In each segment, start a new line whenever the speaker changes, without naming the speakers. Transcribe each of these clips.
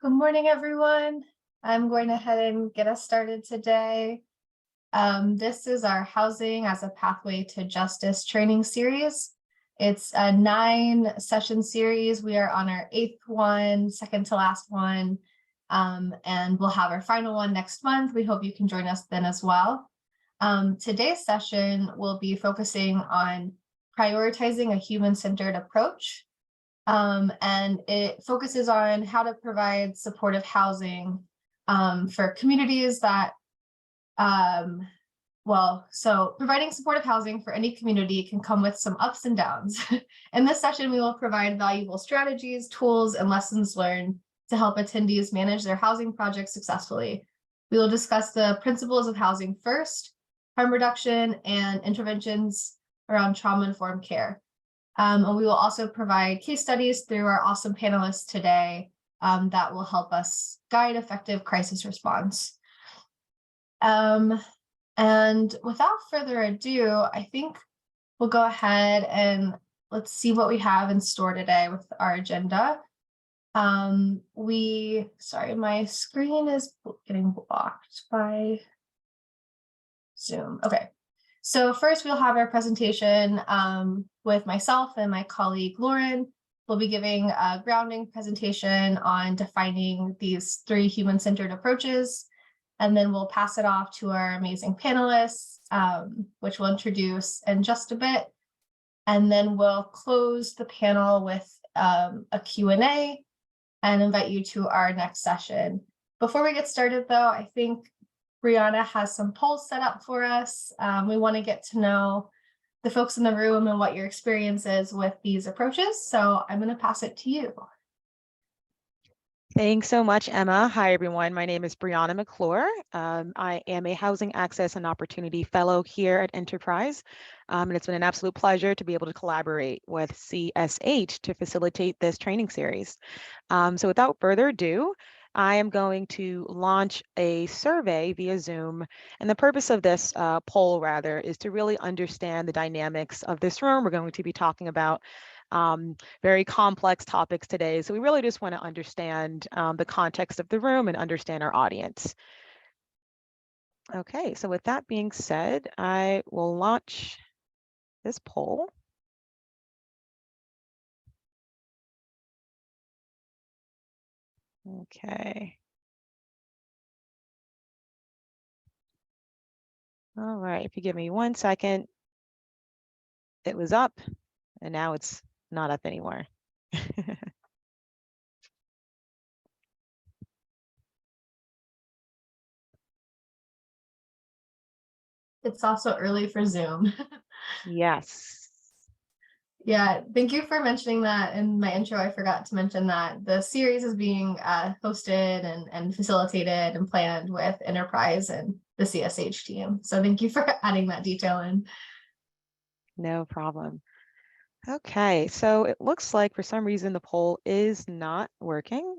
Good morning, everyone. I'm going ahead and get us started today. This is our Housing as a Pathway to Justice training series. It's a 9-session series. We are on our 8th one, second to last one, and we'll have our final one next month. We hope you can join us then as well. Today's session will be focusing on prioritizing a human-centered approach. And it focuses on how to provide supportive housing for communities that, so providing supportive housing for any community can come with some ups and downs. In this session, we will provide valuable strategies, tools, and lessons learned to help attendees manage their housing projects successfully. We will discuss the principles of housing first, harm reduction, and interventions around trauma-informed care. And we will also provide case studies through our awesome panelists today that will help us guide effective crisis response. And without further ado, I think we'll go ahead and let's see what we have in store today with our agenda. Sorry, my screen is getting blocked by Zoom. Okay. So first we'll have our presentation with myself and my colleague Lauren. We'll be giving a grounding presentation on defining these 3 human-centered approaches, and then we'll pass it off to our amazing panelists, which we'll introduce in just a bit. And then we'll close the panel with a Q&A and invite you to our next session. Before we get started though, I think Brianna has some polls set up for us. We want to get to know the folks in the room and what your experience is with these approaches. So I'm going to pass it to you.
Thanks so much, Emma. Hi, everyone. My name is Brianna McClure. I am a Housing Access and Opportunity Fellow here at Enterprise. And it's been an absolute pleasure to be able to collaborate with CSH to facilitate this training series. So without further ado, I am going to launch a survey via Zoom. And the purpose of this poll, rather, is to really understand the dynamics of this room. We're going to be talking about very complex topics today. So we really just want to understand the context of the room and understand our audience. Okay, so with that being said, I will launch this poll. Okay. All right, if you give me 1 second, it was up and now it's not up anymore.
It's also early for Zoom.
Yes.
Yeah, thank you for mentioning that in my intro. I forgot to mention that the series is being hosted and facilitated and planned with Enterprise and the CSH team. So thank you for adding that detail in. No
problem. Okay, so it looks like for some reason the poll is not working.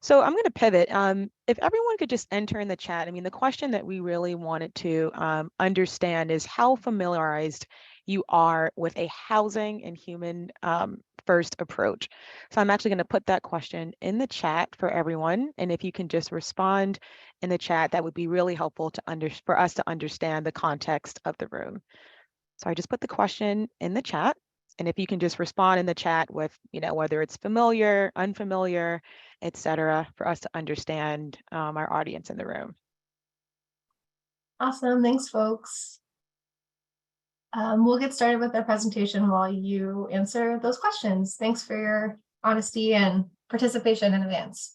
So I'm going to pivot. If everyone could just enter in the chat. I mean, the question that we really wanted to understand is how familiarized you are with a housing and human first approach. So I'm actually going to put that question in the chat for everyone. And if you can just respond in the chat, that would be really helpful for us to understand the context of the room. So I just put the question in the chat. And if you can just respond in the chat with, whether it's familiar, unfamiliar, etc., for us to understand our audience in the room.
Awesome. Thanks, folks. We'll get started with our presentation while you answer those questions. Thanks for your honesty and participation in advance.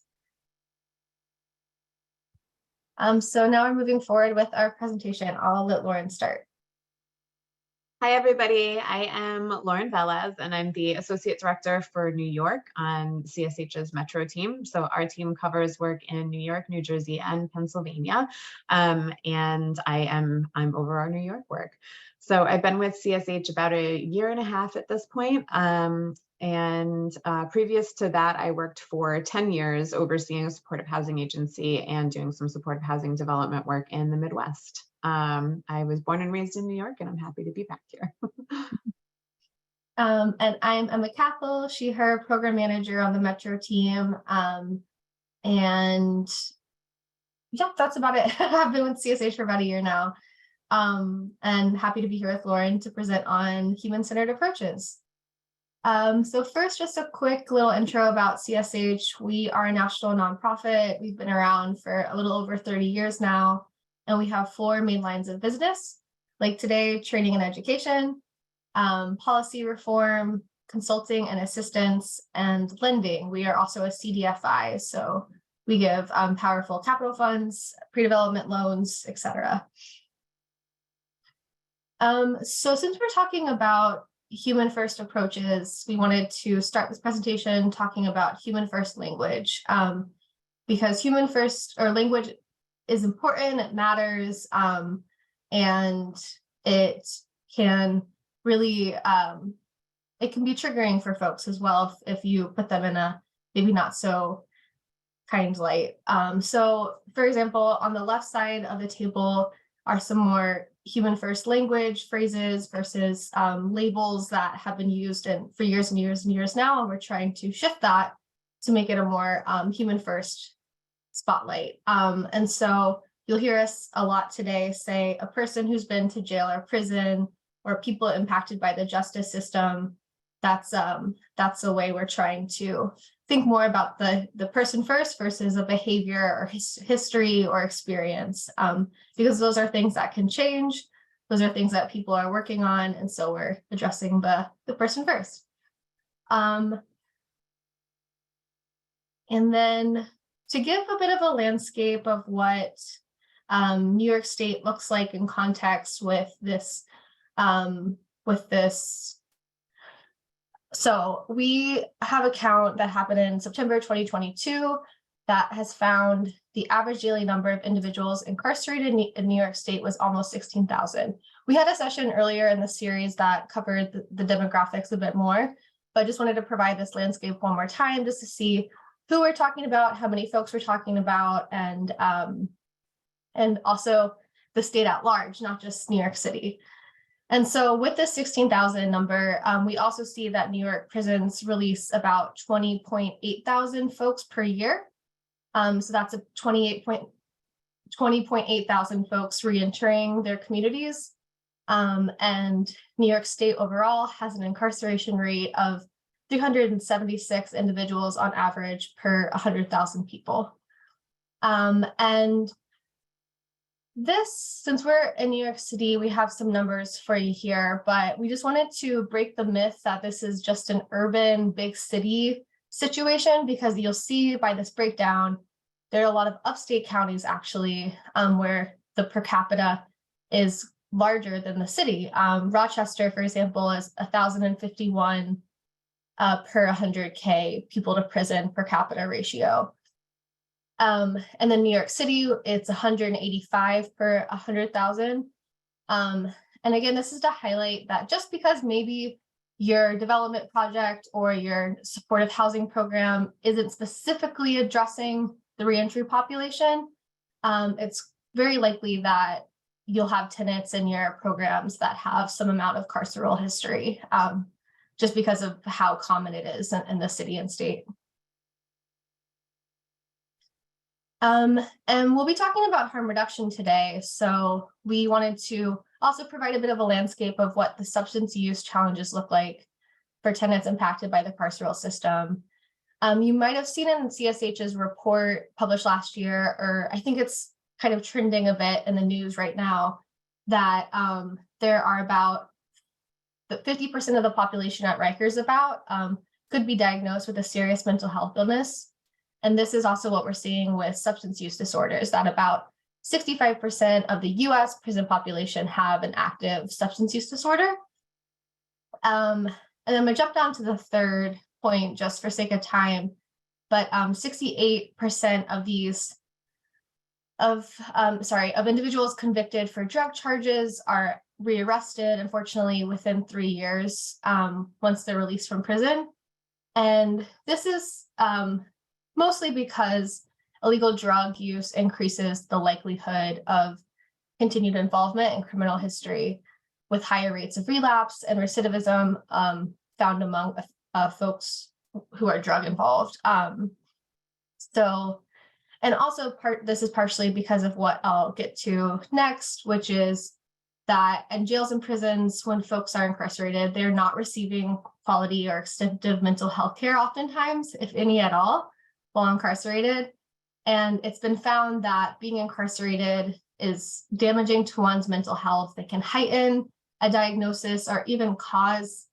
So now we're moving forward with our presentation. I'll let Lauren start.
Hi, everybody. I am Lauren Velez, and I'm the Associate Director for New York on CSH's Metro team. So our team covers work in New York, New Jersey, and Pennsylvania. And I'm over our New York work. So I've been with CSH about 1.5 years at this point. And previous to that, I worked for 10 years overseeing a supportive housing agency and doing some supportive housing development work in the Midwest. I was born and raised in New York, and I'm happy to be back here.
And I'm Emma Cathell, she, her program manager on the Metro team. And yeah, that's about it. I've been with CSH for about a year now. And happy to be here with Lauren to present on human-centered approaches. So first, just a quick little intro about CSH. We are a national nonprofit. We've been around for a little over 30 years now, and we have 4 main lines of business, like today, training and education, policy reform, consulting and assistance, and lending. We are also a CDFI, so we give powerful capital funds, pre-development loans, etc. So since we're talking about human first approaches, we wanted to start this presentation talking about human first language, because human first or language is important, it matters, and it can really, it can be triggering for folks as well if you put them in a maybe not so kind light. So for example, on the left side of the table are some more human first language phrases versus labels that have been used for years and years and years now, and we're trying to shift that to make it a more human first spotlight. And so you'll hear us a lot today say a person who's been to jail or prison, or people impacted by the justice system. That's a way we're trying to think more about the person first versus a behavior or history or experience, because those are things that can change. Those are things that people are working on, and so we're addressing the person first. And then to give a bit of a landscape of what New York State looks like in context with this. So we have a count that happened in September 2022 that has found the average daily number of individuals incarcerated in New York State was almost 16,000. We had a session earlier in the series that covered the demographics a bit more, but I just wanted to provide this landscape one more time just to see who we're talking about, how many folks we're talking about, and also the state at large, not just New York City. And so with this 16,000 number, we also see that New York prisons release about 20.8 thousand folks per year. So that's a 20.8 thousand folks reentering their communities. And New York State overall has an incarceration rate of 376 individuals on average per 100,000 people. And this, since we're in New York City, we have some numbers for you here, but we just wanted to break the myth that this is just an urban big city situation, because you'll see by this breakdown, there are a lot of upstate counties actually, where the per capita is larger than the city. Rochester, for example, is 1,051 per 100K people to prison per capita ratio. And then New York City, it's 185 per 100,000. And again, this is to highlight that just because maybe your development project or your supportive housing program isn't specifically addressing the reentry population, it's very likely that you'll have tenants in your programs that have some amount of carceral history, just because of how common it is in the city and state. And we'll be talking about harm reduction today. So we wanted to also provide a bit of a landscape of what the substance use challenges look like for tenants impacted by the carceral system. You might have seen in CSH's report published last year, or I think it's kind of trending a bit in the news right now, that there are about 50% of the population at Rikers could be diagnosed with a serious mental health illness. And this is also what we're seeing with substance use disorders, that about 65% of the US prison population have an active substance use disorder. And I'm gonna jump down to the third point just for sake of time, but 68% of individuals convicted for drug charges are rearrested, unfortunately, within 3 years once they're released from prison. And this is mostly because illegal drug use increases the likelihood of continued involvement in criminal history, with higher rates of relapse and recidivism found among folks who are drug involved. So And also this is partially because of what I'll get to next, which is that in jails and prisons, when folks are incarcerated, they're not receiving quality or extensive mental health care oftentimes, if any at all, while incarcerated. And it's been found that being incarcerated is damaging to one's mental health. It can heighten a diagnosis or even cause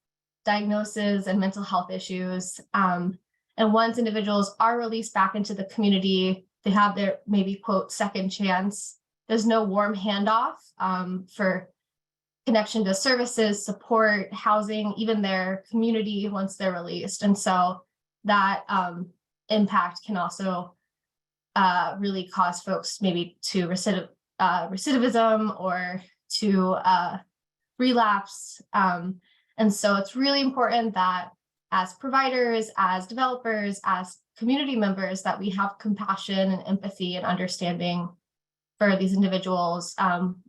diagnosis and mental health issues. And once individuals are released back into the community, they have their maybe quote second chance. There's no warm handoff for connection to services, support, housing, even their community once they're released. And so that impact can also really cause folks maybe to recidivism or to relapse. And so it's really important that as providers, as developers, as community members, that we have compassion and empathy and understanding for these individuals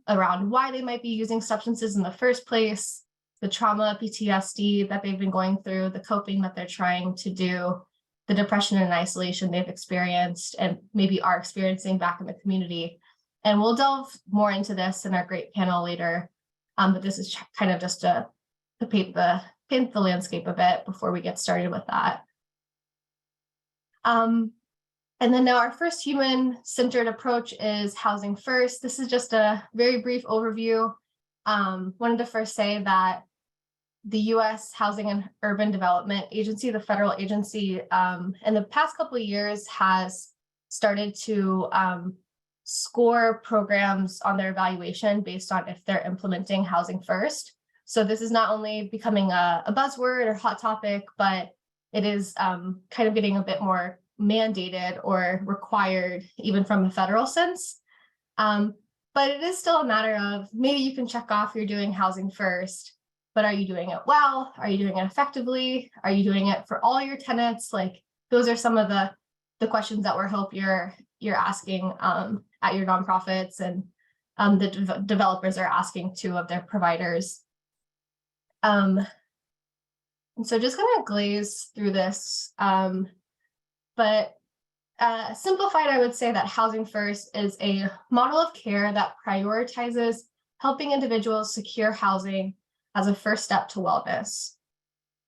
around why they might be using substances in the first place, the trauma, PTSD that they've been going through, the coping that they're trying to do, the depression and isolation they've experienced and maybe are experiencing back in the community. And we'll delve more into this in our great panel later. But this is kind of just to paint the landscape a bit before we get started with that. And then now our first human-centered approach is housing first. This is just a very brief overview. Wanted to first say that the U.S. Housing and Urban Development Agency, the federal agency, in the past couple of years has started to score programs on their evaluation based on if they're implementing housing first. So this is not only becoming a buzzword or hot topic, but it is kind of getting a bit more mandated or required even from a federal sense. But it is still a matter of maybe you can check off you're doing housing first, but are you doing it well? Are you doing it effectively? Are you doing it for all your tenants? Like those are some of the questions that we hope you're asking at your nonprofits and the developers are asking too of their providers. And so just gonna glaze through this, but simplified, I would say that housing first is a model of care that prioritizes helping individuals secure housing as a first step to wellness.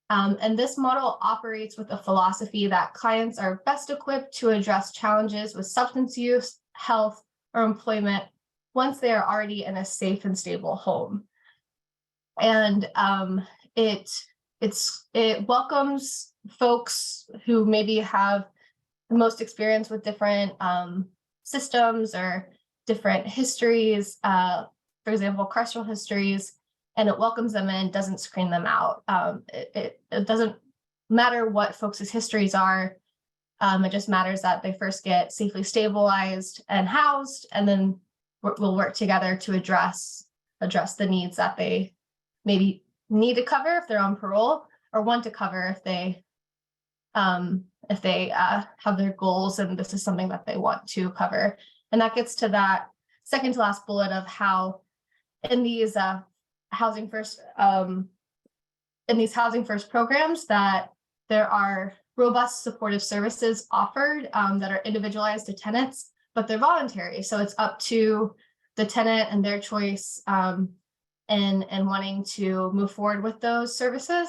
And this model operates with a philosophy that clients are best equipped to address challenges with substance use, health, or employment once they are already in a safe and stable home. And it welcomes folks who maybe have the most experience with different systems or different histories, for example, carceral histories, and it welcomes them in, doesn't screen them out. It doesn't matter what folks' histories are. It just matters that they first get safely stabilized and housed, and then we'll work together to address the needs that they maybe need to cover if they're on parole, or want to cover if they have their goals and this is something that they want to cover. And that gets to that second to last bullet of how in these housing first programs that there are robust supportive services offered that are individualized to tenants, but they're voluntary. So it's up to the tenant and their choice in wanting to move forward with those services.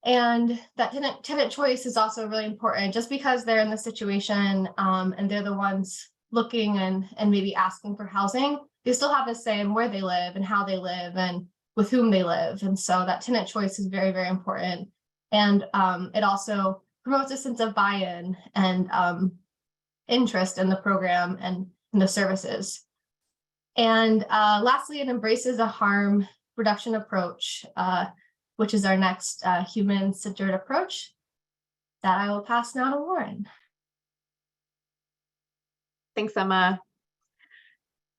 And that tenant choice is also really important. Just because they're in the situation and they're the ones looking and maybe asking for housing, they still have a say in where they live and how they live and with whom they live. And so that tenant choice is very, very important. And it also promotes a sense of buy-in and interest in the program and in the services. And lastly, it embraces a harm reduction approach, which is our next human-centered approach that I will pass now to Lauren.
Thanks, Emma.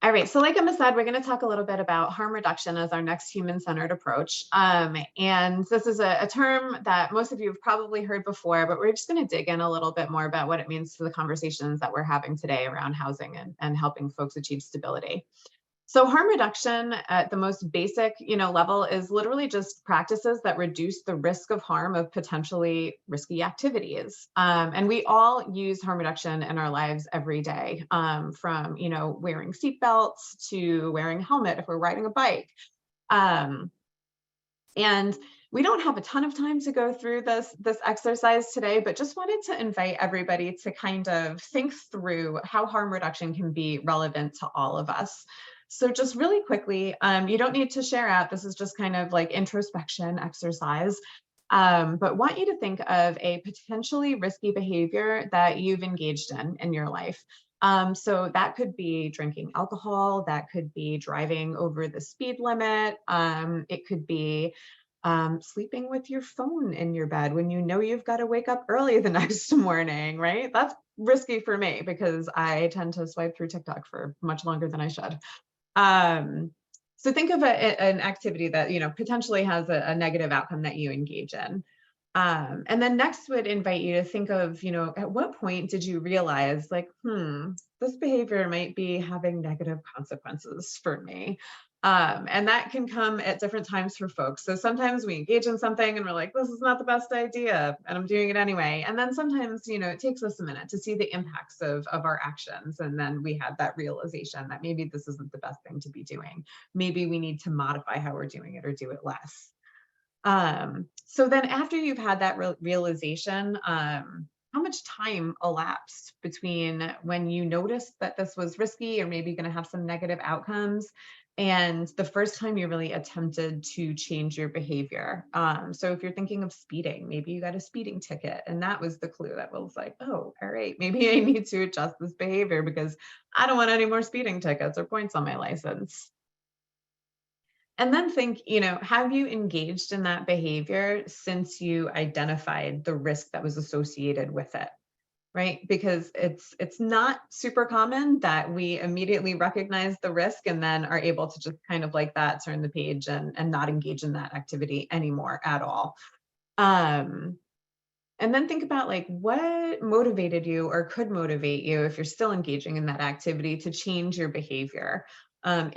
All right, so like Emma said, we're going to talk a little bit about harm reduction as our next human-centered approach. And this is a term that most of you have probably heard before, but we're just going to dig in a little bit more about what it means to the conversations that we're having today around housing and helping folks achieve stability. So harm reduction at the most basic, level is literally just practices that reduce the risk of harm of potentially risky activities. And we all use harm reduction in our lives every day, from, wearing seatbelts to wearing a helmet if we're riding a bike. Um, and we don't have a ton of time to go through this exercise today, but just wanted to invite everybody to kind of think through how harm reduction can be relevant to all of us. So just really quickly, you don't need to share out. This is just kind of like introspection exercise. But want you to think of a potentially risky behavior that you've engaged in your life. So that could be drinking alcohol, that could be driving over the speed limit, it could be sleeping with your phone in your bed when you know you've got to wake up early the next morning, right? That's risky for me because I tend to swipe through TikTok for much longer than I should. So think of an activity that, potentially has a negative outcome that you engage in. And then next would invite you to think of, at what point did you realize like, this behavior might be having negative consequences for me. And that can come at different times for folks. So sometimes we engage in something and we're like, this is not the best idea, and I'm doing it anyway. And then sometimes, it takes us a minute to see the impacts of our actions. And then we have that realization that maybe this isn't the best thing to be doing. Maybe we need to modify how we're doing it or do it less. So then after you've had that realization, how much time elapsed between when you noticed that this was risky or maybe going to have some negative outcomes and the first time you really attempted to change your behavior? So if you're thinking of speeding, maybe you got a speeding ticket and that was the clue that was like, oh, all right, maybe I need to adjust this behavior because I don't want any more speeding tickets or points on my license. And then think, have you engaged in that behavior since you identified the risk that was associated with it, right? Because it's not super common that we immediately recognize the risk and then are able to just kind of like that, turn the page and not engage in that activity anymore at all. And then think about like what motivated you or could motivate you if you're still engaging in that activity to change your behavior.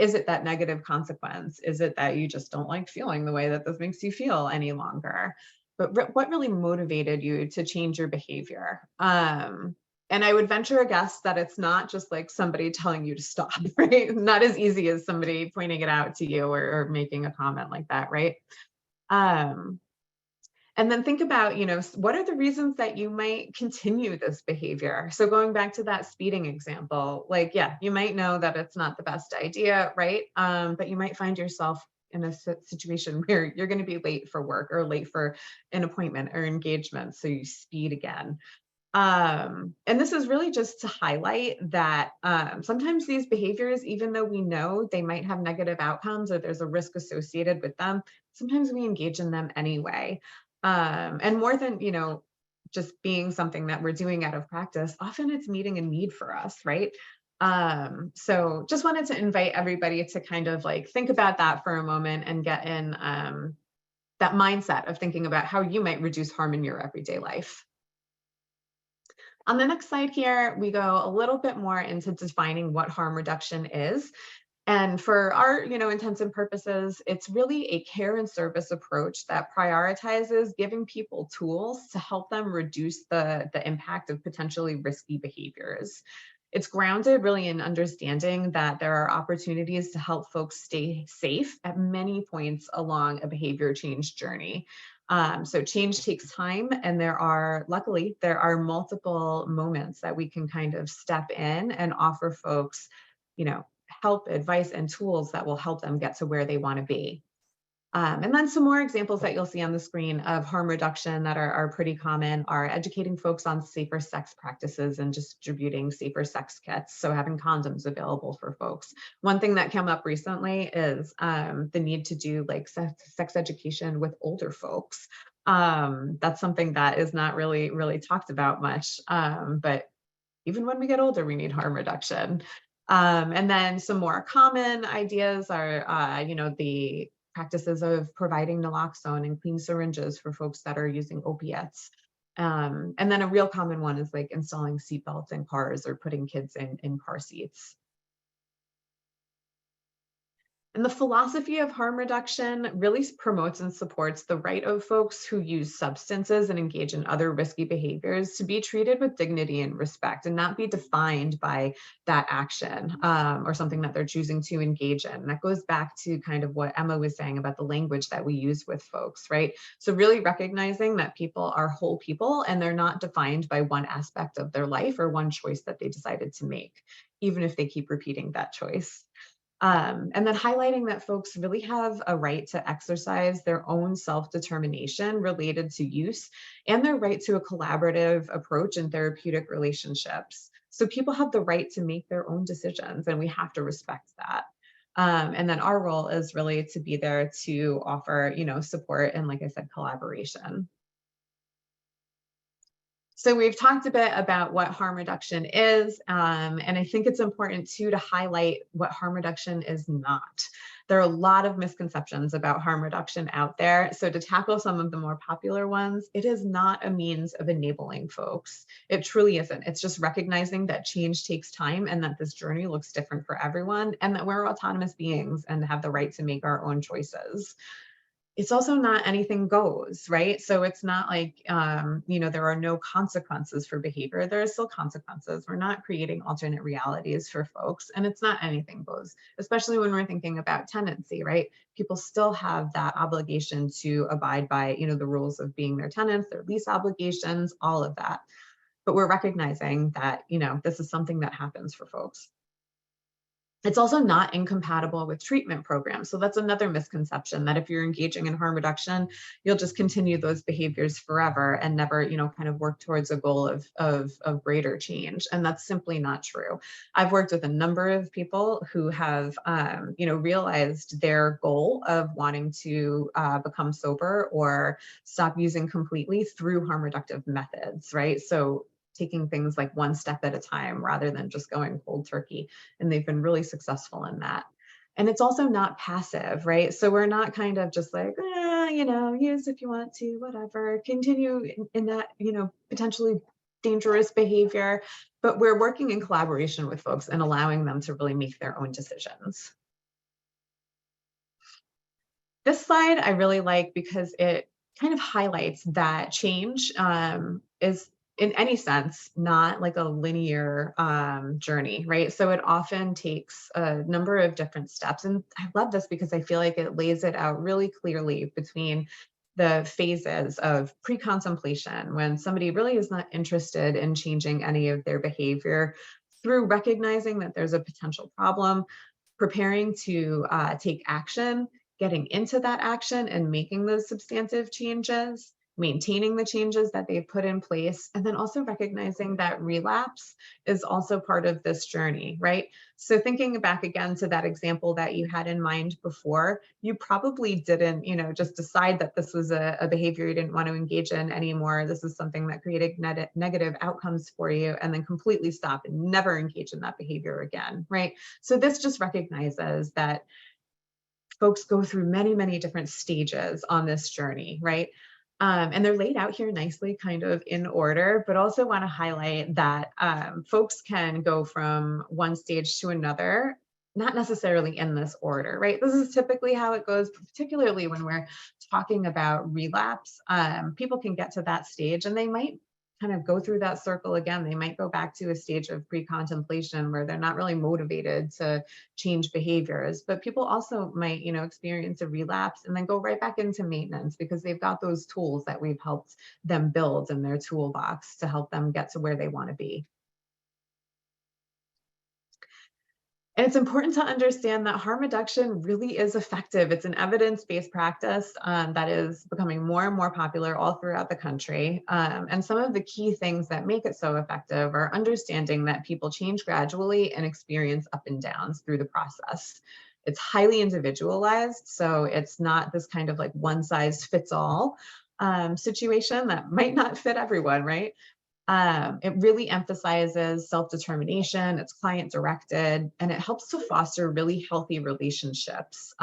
Is it that negative consequence? Is it that you just don't like feeling the way that this makes you feel any longer? But what really motivated you to change your behavior? And I would venture a guess that it's not just like somebody telling you to stop, right? Not as easy as somebody pointing it out to you or making a comment like that, right? Um, and then think about, what are the reasons that you might continue this behavior? So going back to that speeding example, like, yeah, you might know that it's not the best idea, right? But you might find yourself in a situation where you're going to be late for work or late for an appointment or engagement. So you speed again. And this is really just to highlight that sometimes these behaviors, even though we know they might have negative outcomes or there's a risk associated with them, sometimes we engage in them anyway. And more than, just being something that we're doing out of practice, often it's meeting a need for us, right? So just wanted to invite everybody to kind of like think about that for a moment and get in that mindset of thinking about how you might reduce harm in your everyday life. On the next slide here, we go a little bit more into defining what harm reduction is. And for our, intents and purposes, it's really a care and service approach that prioritizes giving people tools to help them reduce the impact of potentially risky behaviors. It's grounded really in understanding that there are opportunities to help folks stay safe at many points along a behavior change journey. So change takes time, and luckily, there are multiple moments that we can kind of step in and offer folks, help, advice, and tools that will help them get to where they want to be. And then some more examples that you'll see on the screen of harm reduction that are pretty common are educating folks on safer sex practices and distributing safer sex kits. So having condoms available for folks. One thing that came up recently is the need to do like sex education with older folks. That's something that is not really talked about much. But even when we get older, we need harm reduction. And then some more common ideas are, the practices of providing naloxone and clean syringes for folks that are using opiates. And then a real common one is like installing seatbelts in cars or putting kids in car seats. And the philosophy of harm reduction really promotes and supports the right of folks who use substances and engage in other risky behaviors to be treated with dignity and respect and not be defined by that action or something that they're choosing to engage in. And that goes back to kind of what Emma was saying about the language that we use with folks, right? So really recognizing that people are whole people and they're not defined by one aspect of their life or one choice that they decided to make, even if they keep repeating that choice. And then highlighting that folks really have a right to exercise their own self-determination related to use and their right to a collaborative approach in therapeutic relationships. So people have the right to make their own decisions and we have to respect that. And then our role is really to be there to offer, support and, like I said, collaboration. So we've talked a bit about what harm reduction is, and I think it's important too to highlight what harm reduction is not. There are a lot of misconceptions about harm reduction out there. So to tackle some of the more popular ones, it is not a means of enabling folks. It truly isn't. It's just recognizing that change takes time and that this journey looks different for everyone and that we're autonomous beings and have the right to make our own choices. It's also not anything goes, right? So it's not like, there are no consequences for behavior. There are still consequences. We're not creating alternate realities for folks, and it's not anything goes, especially when we're thinking about tenancy, right? People still have that obligation to abide by, the rules of being their tenants, their lease obligations, all of that. But we're recognizing that, this is something that happens for folks. It's also not incompatible with treatment programs. So that's another misconception, that if you're engaging in harm reduction, you'll just continue those behaviors forever and never, kind of work towards a goal of greater change. And that's simply not true. I've worked with a number of people who have, realized their goal of wanting to become sober or stop using completely through harm reductive methods, right? So taking things like one step at a time rather than just going cold turkey. And they've been really successful in that. And it's also not passive, right? So we're not kind of just like, use if you want to, whatever, continue in that, potentially dangerous behavior, but we're working in collaboration with folks and allowing them to really make their own decisions. This slide I really like because it kind of highlights that change is, in any sense, not like a linear journey, right? So it often takes a number of different steps. And I love this because I feel like it lays it out really clearly between the phases of pre-contemplation, when somebody really is not interested in changing any of their behavior, through recognizing that there's a potential problem, preparing to take action, getting into that action and making those substantive changes, maintaining the changes that they've put in place, and then also recognizing that relapse is also part of this journey, right? So thinking back again to that example that you had in mind before, you probably didn't, just decide that this was a behavior you didn't want to engage in anymore. This is something that created negative outcomes for you, and then completely stop and never engage in that behavior again, right? So this just recognizes that folks go through many, many different stages on this journey, right? And they're laid out here nicely, kind of in order, but also want to highlight that folks can go from one stage to another, not necessarily in this order, right? This is typically how it goes, particularly when we're talking about relapse. People can get to that stage and they might kind of go through that circle again. They might go back to a stage of pre-contemplation where they're not really motivated to change behaviors, but people also might, experience a relapse and then go right back into maintenance because they've got those tools that we've helped them build in their toolbox to help them get to where they want to be. And it's important to understand that harm reduction really is effective. It's an evidence-based practice that is becoming more and more popular all throughout the country. And some of the key things that make it so effective are understanding that people change gradually and experience up and downs through the process. It's highly individualized, so it's not this kind of like one size fits all situation that might not fit everyone, right? It really emphasizes self-determination, it's client-directed, and it helps to foster really healthy relationships,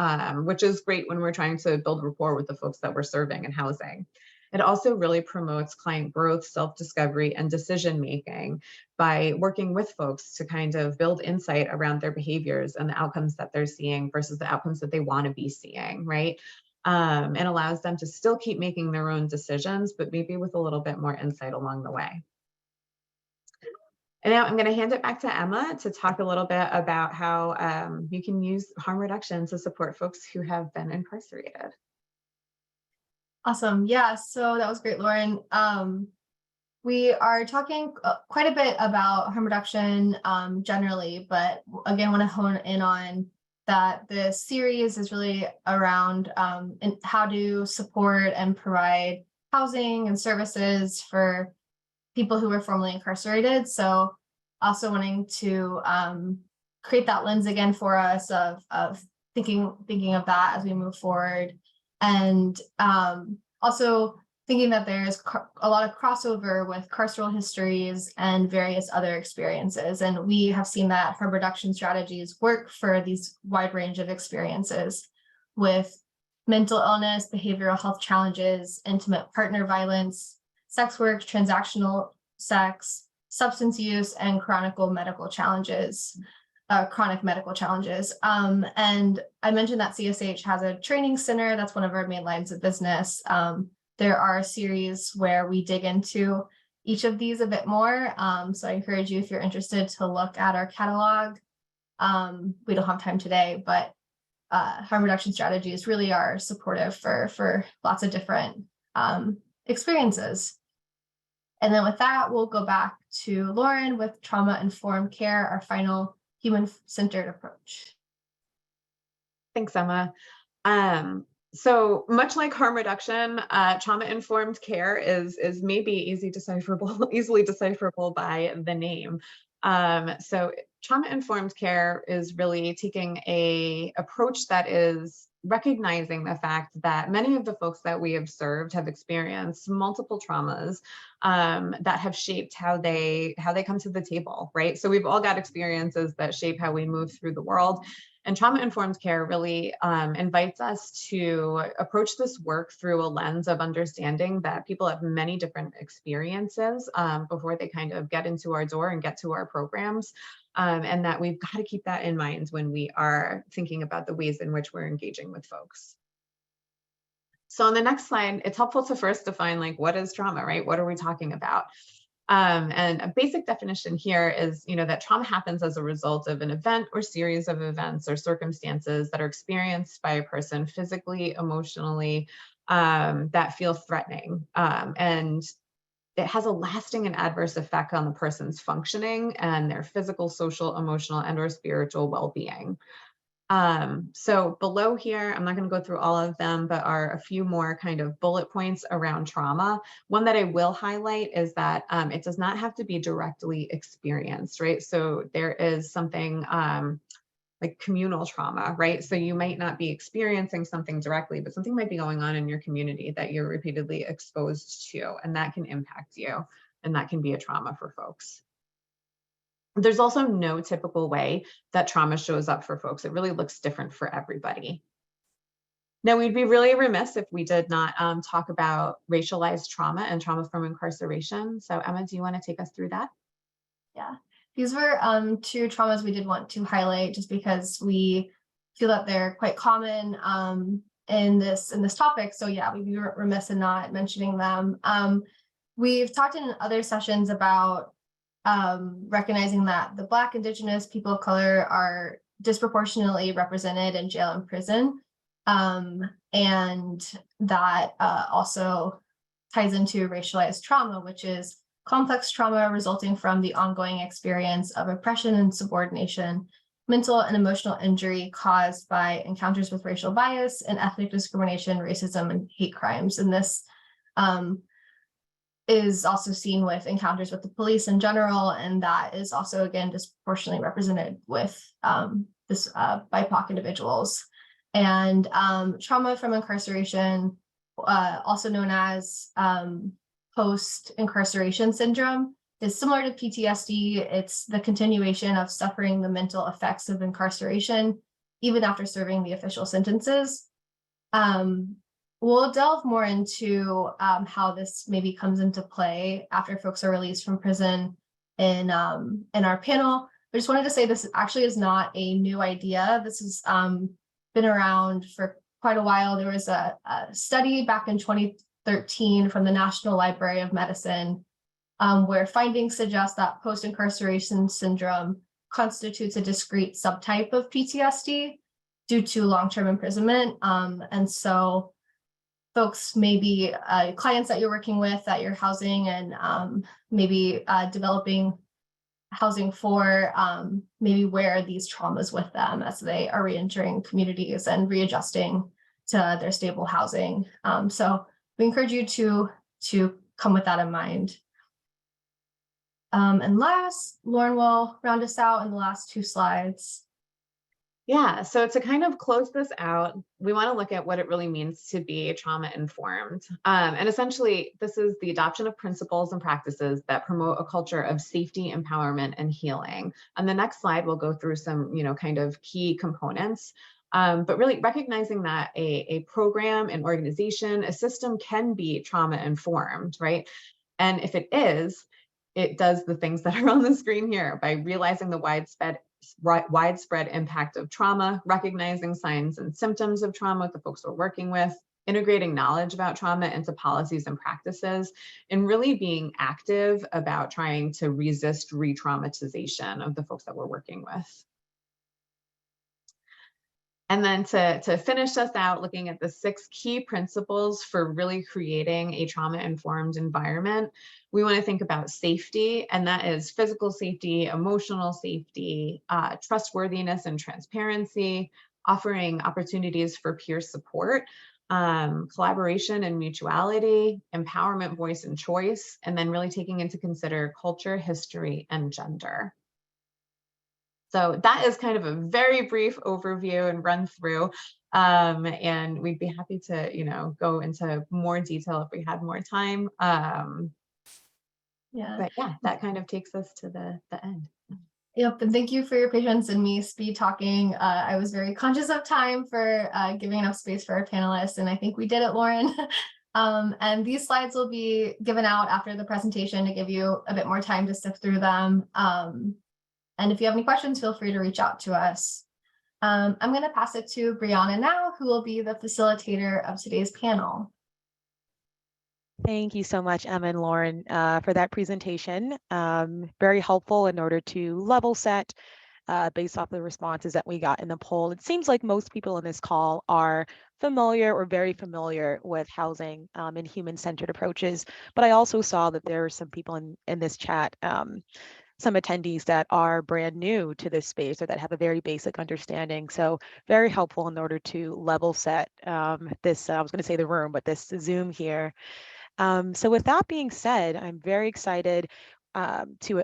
which is great when we're trying to build rapport with the folks that we're serving and housing. it also really promotes client growth, self-discovery, and decision-making by working with folks to kind of build insight around their behaviors and the outcomes that they're seeing versus the outcomes that they want to be seeing, right? And allows them to still keep making their own decisions, but maybe with a little bit more insight along the way. And now I'm going to hand it back to Emma to talk a little bit about how you can use harm reduction to support folks who have been incarcerated.
Awesome. Yeah, so that was great, Lauren. We are talking quite a bit about harm reduction generally, but again, want to hone in on that the series is really around how to support and provide housing and services for people who were formerly incarcerated. So also wanting to create that lens again for us of thinking of that as we move forward. And also thinking that there's a lot of crossover with carceral histories and various other experiences. And we have seen that harm reduction strategies work for these wide range of experiences with mental illness, behavioral health challenges, intimate partner violence, sex work, transactional sex, substance use, and chronic medical challenges. And I mentioned that CSH has a training center. That's one of our main lines of business. There are a series where we dig into each of these a bit more. So I encourage you, if you're interested, to look at our catalog. We don't have time today, but harm reduction strategies really are supportive for lots of different experiences. And then with that, we'll go back to Lauren with trauma-informed care, our final human-centered approach.
Thanks, Emma. So much like harm reduction, trauma-informed care is maybe easily decipherable by the name. So trauma-informed care is really taking an approach that is recognizing the fact that many of the folks that we have served have experienced multiple traumas that have shaped how they come to the table, right? So we've all got experiences that shape how we move through the world. And trauma-informed care really invites us to approach this work through a lens of understanding that people have many different experiences before they kind of get into our door and get to our programs. And that we've got to keep that in mind when we are thinking about the ways in which we're engaging with folks. So on the next slide, it's helpful to first define, like, what is trauma, right? What are we talking about? And a basic definition here is, that trauma happens as a result of an event or series of events or circumstances that are experienced by a person physically, emotionally, that feel threatening. And it has a lasting and adverse effect on the person's functioning and their physical, social, emotional, and/or spiritual well-being. So below here, I'm not going to go through all of them, but are a few more kind of bullet points around trauma. One that I will highlight is that it does not have to be directly experienced, right? So there is something like communal trauma, right? So you might not be experiencing something directly, but something might be going on in your community that you're repeatedly exposed to, and that can impact you, and that can be a trauma for folks. There's also no typical way that trauma shows up for folks. It really looks different for everybody. Now, we'd be really remiss if we did not talk about racialized trauma and trauma from incarceration. So Emma, do you want to take us through that?
Yeah, these were two traumas we did want to highlight just because we feel that they're quite common in this topic. So yeah, we'd be remiss in not mentioning them. We've talked in other sessions about recognizing that the Black, Indigenous, people of color are disproportionately represented in jail and prison. And that also ties into racialized trauma, which is complex trauma resulting from the ongoing experience of oppression and subordination, mental and emotional injury caused by encounters with racial bias and ethnic discrimination, racism, and hate crimes. And this is also seen with encounters with the police in general, and that is also, again, disproportionately represented with BIPOC individuals. And trauma from incarceration, also known as post-incarceration syndrome, is similar to PTSD. It's the continuation of suffering the mental effects of incarceration, even after serving the official sentences. we'll delve more into how this maybe comes into play after folks are released from prison in our panel. I just wanted to say this actually is not a new idea. This has been around for quite a while. There was a study back in 2013 from the National Library of Medicine where findings suggest that post-incarceration syndrome constitutes a discrete subtype of PTSD due to long-term imprisonment. And so folks, maybe clients that you're working with, that you're housing and maybe developing housing for, maybe wear these traumas with them as they are reentering communities and readjusting to their stable housing. So we encourage you to come with that in mind. And last, Lauren will round us out in the last 2 slides.
Yeah, so to kind of close this out, we want to look at what it really means to be trauma informed. And essentially, this is the adoption of principles and practices that promote a culture of safety, empowerment, and healing. On the next slide, we'll go through some, kind of key components. But really recognizing that a program, an organization, a system can be trauma informed, right? And if it is, it does the things that are on the screen here by realizing the widespread impact of trauma, recognizing signs and symptoms of trauma with the folks we're working with, integrating knowledge about trauma into policies and practices, and really being active about trying to resist re-traumatization of the folks that we're working with. And then to finish us out, looking at the 6 key principles for really creating a trauma-informed environment, we want to think about safety, and that is physical safety, emotional safety, trustworthiness and transparency, offering opportunities for peer support, collaboration and mutuality, empowerment, voice and choice, and then really taking into consider culture, history, and gender. So that is kind of a very brief overview and run through, and we'd be happy to, go into more detail if we had more time.
Yeah.
But yeah, that kind of takes us to the end.
Yep, and thank you for your patience in me speed talking. I was very conscious of time for giving enough space for our panelists, and I think we did it, Lauren. And these slides will be given out after the presentation to give you a bit more time to sift through them. And if you have any questions, feel free to reach out to us. I'm going to pass it to Brianna now, who will be the facilitator of today's panel.
Thank you so much, Emma and Lauren, for that presentation. Very helpful in order to level set based off the responses that we got in the poll. It seems like most people in this call are familiar or very familiar with housing and human-centered approaches, but I also saw that there are some people in this chat, some attendees that are brand new to this space or that have a very basic understanding. So very helpful in order to level set this, I was going to say the room, but this Zoom here. So with that being said, I'm very excited to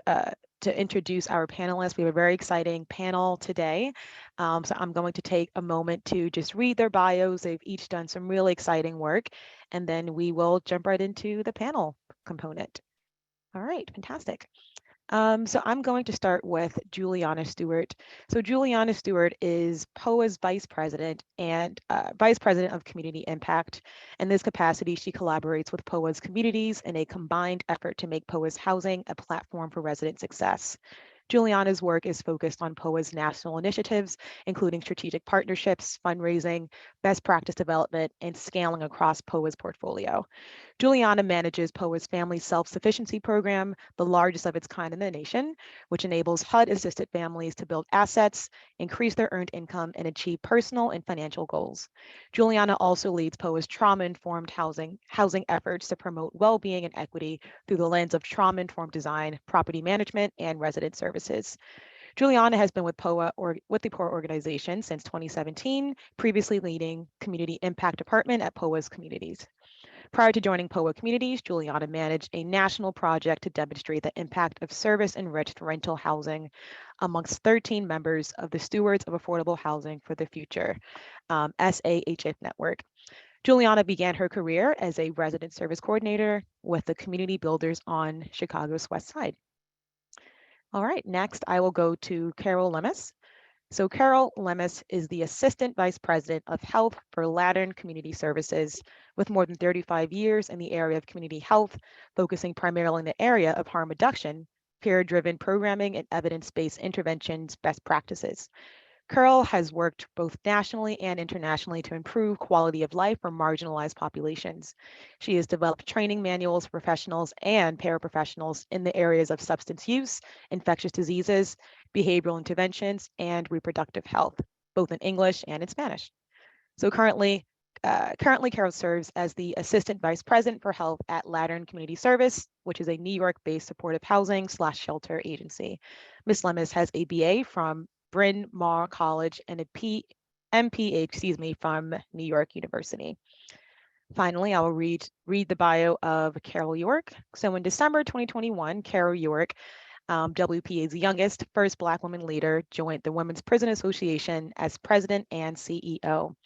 introduce our panelists. We have a very exciting panel today. So I'm going to take a moment to just read their bios. They've each done some really exciting work, and then we will jump right into the panel component. All right, fantastic. So I'm going to start with Juliana Stewart. So Juliana Stewart is POA's Vice President and Vice President of Community Impact. In this capacity, she collaborates with POA's communities in a combined effort to make POA's housing a platform for resident success. Juliana's work is focused on POA's national initiatives, including strategic partnerships, fundraising, best practice development, and scaling across POA's portfolio. Juliana manages POA's Family Self-Sufficiency Program, the largest of its kind in the nation, which enables HUD-assisted families to build assets, increase their earned income, and achieve personal and financial goals. Juliana also leads POA's trauma-informed housing efforts to promote well-being and equity through the lens of trauma-informed design, property management, and resident services. Juliana has been with POA or with the POA organization since 2017, previously leading Community Impact Department at POA's Communities. Prior to joining POA Communities, Juliana managed a national project to demonstrate the impact of service-enriched rental housing amongst 13 members of the Stewards of Affordable Housing for the Future, SAHF network. Juliana began her career as a resident service coordinator with the community builders on Chicago's West Side. All right, next I will go to Carol Lemus. So Carol Lemus is the Assistant Vice President of Health for Ladder Community Services with more than 35 years in the area of community health, focusing primarily in the area of harm reduction, peer-driven programming, and evidence-based interventions best practices. Carol has worked both nationally and internationally to improve quality of life for marginalized populations. She has developed training manuals for professionals and paraprofessionals in the areas of substance use, infectious diseases, behavioral interventions, and reproductive health, both in English and in Spanish. So currently Carol serves as the Assistant Vice President for Health at Ladder Community Service, which is a New York-based supportive housing/shelter agency. Ms. Lemus has a BA from Bryn Mawr College and a MPH, from New York University. Finally, I will read the bio of Carol York. So in December 2021, Carol York, WPA's youngest, first Black woman leader, joined the Women's Prison Association as president and CEO.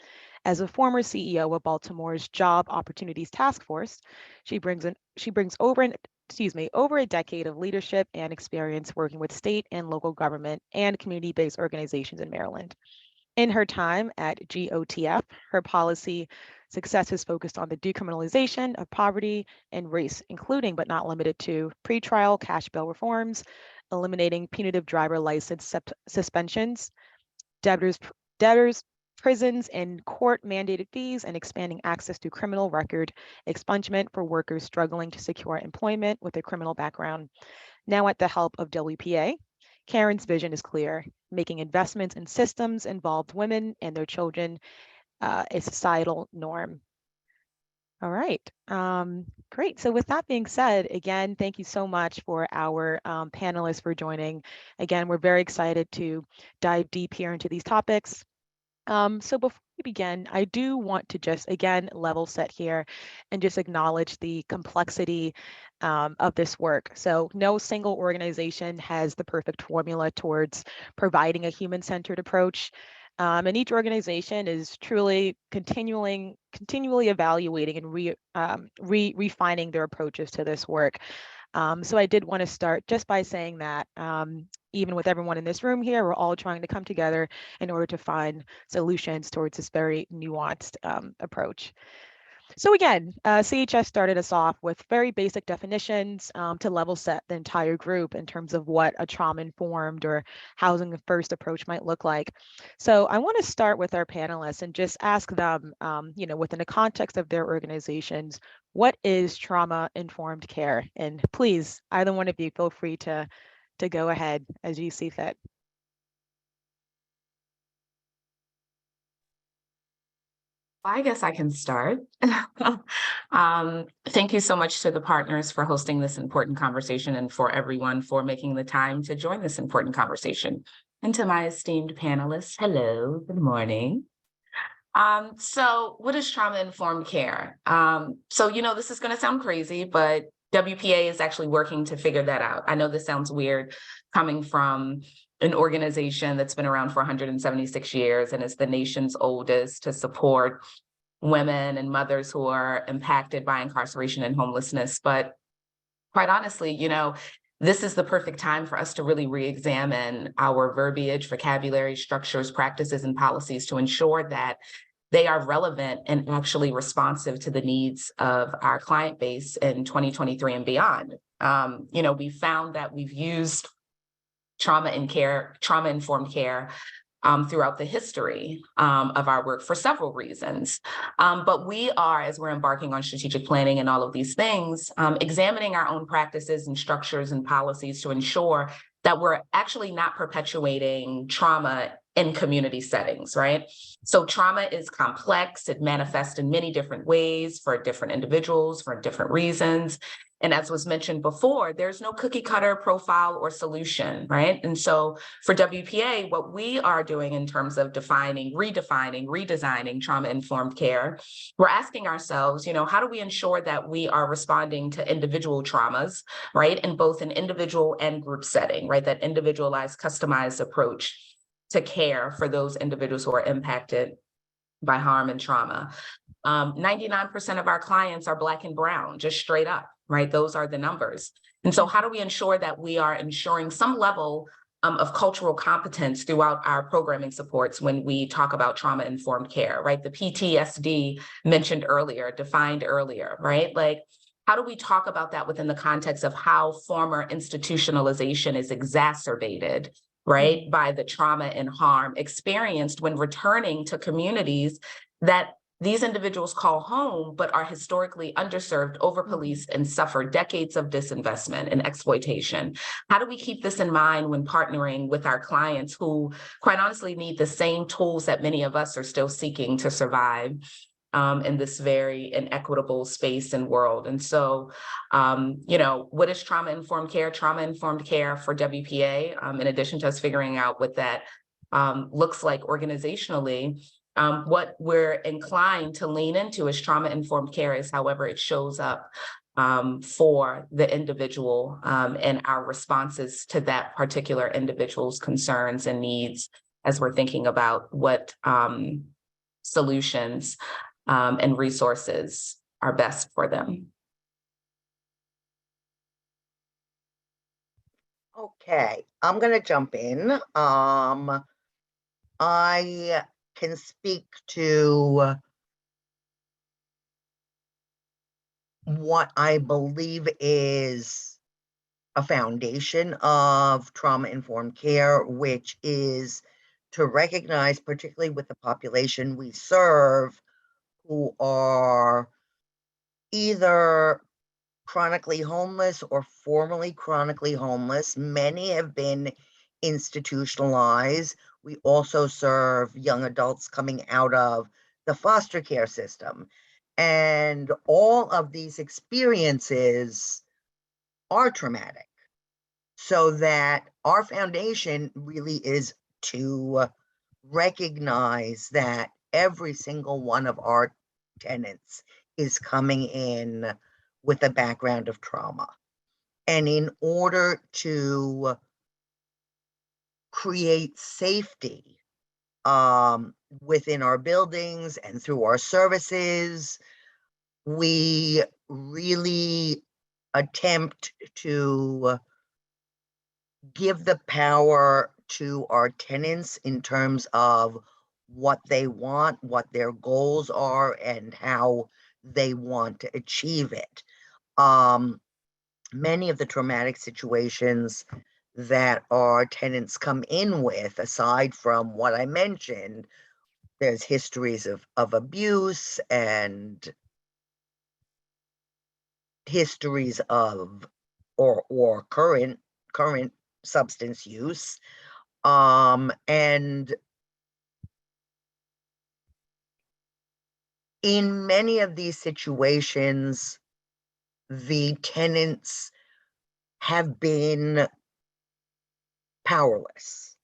As a former CEO of Baltimore's Job Opportunities Task Force, she brings over a decade of leadership and experience working with state and local government and community-based organizations in Maryland. In her time at GOTF, her policy success is focused on the decriminalization of poverty and race, including but not limited to pretrial cash bail reforms, eliminating punitive driver license suspensions, debtors, prisons and court mandated fees, and expanding access to criminal record expungement for workers struggling to secure employment with a criminal background. Now at the help of WPA, Karen's vision is clear, making investments in systems involved women and their children a societal norm. All right, great. So with that being said, again, thank you so much for our panelists for joining. Again, we're very excited to dive deep here into these topics. So before we begin, I do want to just, again, level set here and just acknowledge the complexity of this work. So no single organization has the perfect formula towards providing a human-centered approach. And each organization is truly continually evaluating and refining their approaches to this work. So I did want to start just by saying that even with everyone in this room here, we're all trying to come together in order to find solutions towards this very nuanced approach. So again, CHS started us off with very basic definitions to level set the entire group in terms of what a trauma-informed or housing-first approach might look like. So I want to start with our panelists and just ask them, within the context of their organizations, what is trauma-informed care? And please, either one of you, feel free to go ahead as you see fit.
I guess I can start. Thank you so much to the partners for hosting this important conversation and for everyone for making the time to join this important conversation. And to my esteemed panelists, hello, good morning. So what is trauma-informed care? This is going to sound crazy, but WPA is actually working to figure that out. I know this sounds weird coming from an organization that's been around for 176 years and is the nation's oldest to support women and mothers who are impacted by incarceration and homelessness. But quite honestly, this is the perfect time for us to really re-examine our verbiage, vocabulary, structures, practices, and policies to ensure that they are relevant and actually responsive to the needs of our client base in 2023 and beyond. We found that we've used trauma-informed care throughout the history of our work for several reasons. But we are, as we're embarking on strategic planning and all of these things, examining our own practices and structures and policies to ensure that we're actually not perpetuating trauma in community settings, right? So trauma is complex. It manifests in many different ways for different individuals, for different reasons. And as was mentioned before, there's no cookie cutter profile or solution, right? And so for WPA, what we are doing in terms of defining, redesigning trauma-informed care, we're asking ourselves, how do we ensure that we are responding to individual traumas, right? In both an individual and group setting, right? That individualized, customized approach to care for those individuals who are impacted by harm and trauma. 99% of our clients are Black and Brown, just straight up, right? Those are the numbers. And so how do we ensure that we are ensuring some level of cultural competence throughout our programming supports when we talk about trauma-informed care, right? The PTSD mentioned earlier, defined earlier, right? Like, how do we talk about that within the context of how former institutionalization is exacerbated, right, by the trauma and harm experienced when returning to communities that these individuals call home, but are historically underserved, over-policed, and suffer decades of disinvestment and exploitation? How do we keep this in mind when partnering with our clients who, quite honestly, need the same tools that many of us are still seeking to survive in this very inequitable space and world? And so, what is trauma-informed care? Trauma-informed care for WPA, in addition to us figuring out what that looks like organizationally, what we're inclined to lean into is trauma-informed care is however it shows up for the individual and our responses to that particular individual's concerns and needs as we're thinking about what solutions and resources are best for them.
Okay, I'm gonna jump in. I can speak to what I believe is a foundation of trauma-informed care, which is to recognize, particularly with the population we serve, who are either chronically homeless or formerly chronically homeless. Many have been institutionalized. We also serve young adults coming out of the foster care system. And all of these experiences are traumatic. So that our foundation really is to recognize that every single one of our tenants is coming in with a background of trauma. And in order to create safety within our buildings and through our services, we really attempt to give the power to our tenants in terms of what they want, what their goals are, and how they want to achieve it. Many of the traumatic situations that our tenants come in with, aside from what I mentioned, there's histories of abuse and histories of or current substance use. And in many of these situations, the tenants have been powerless.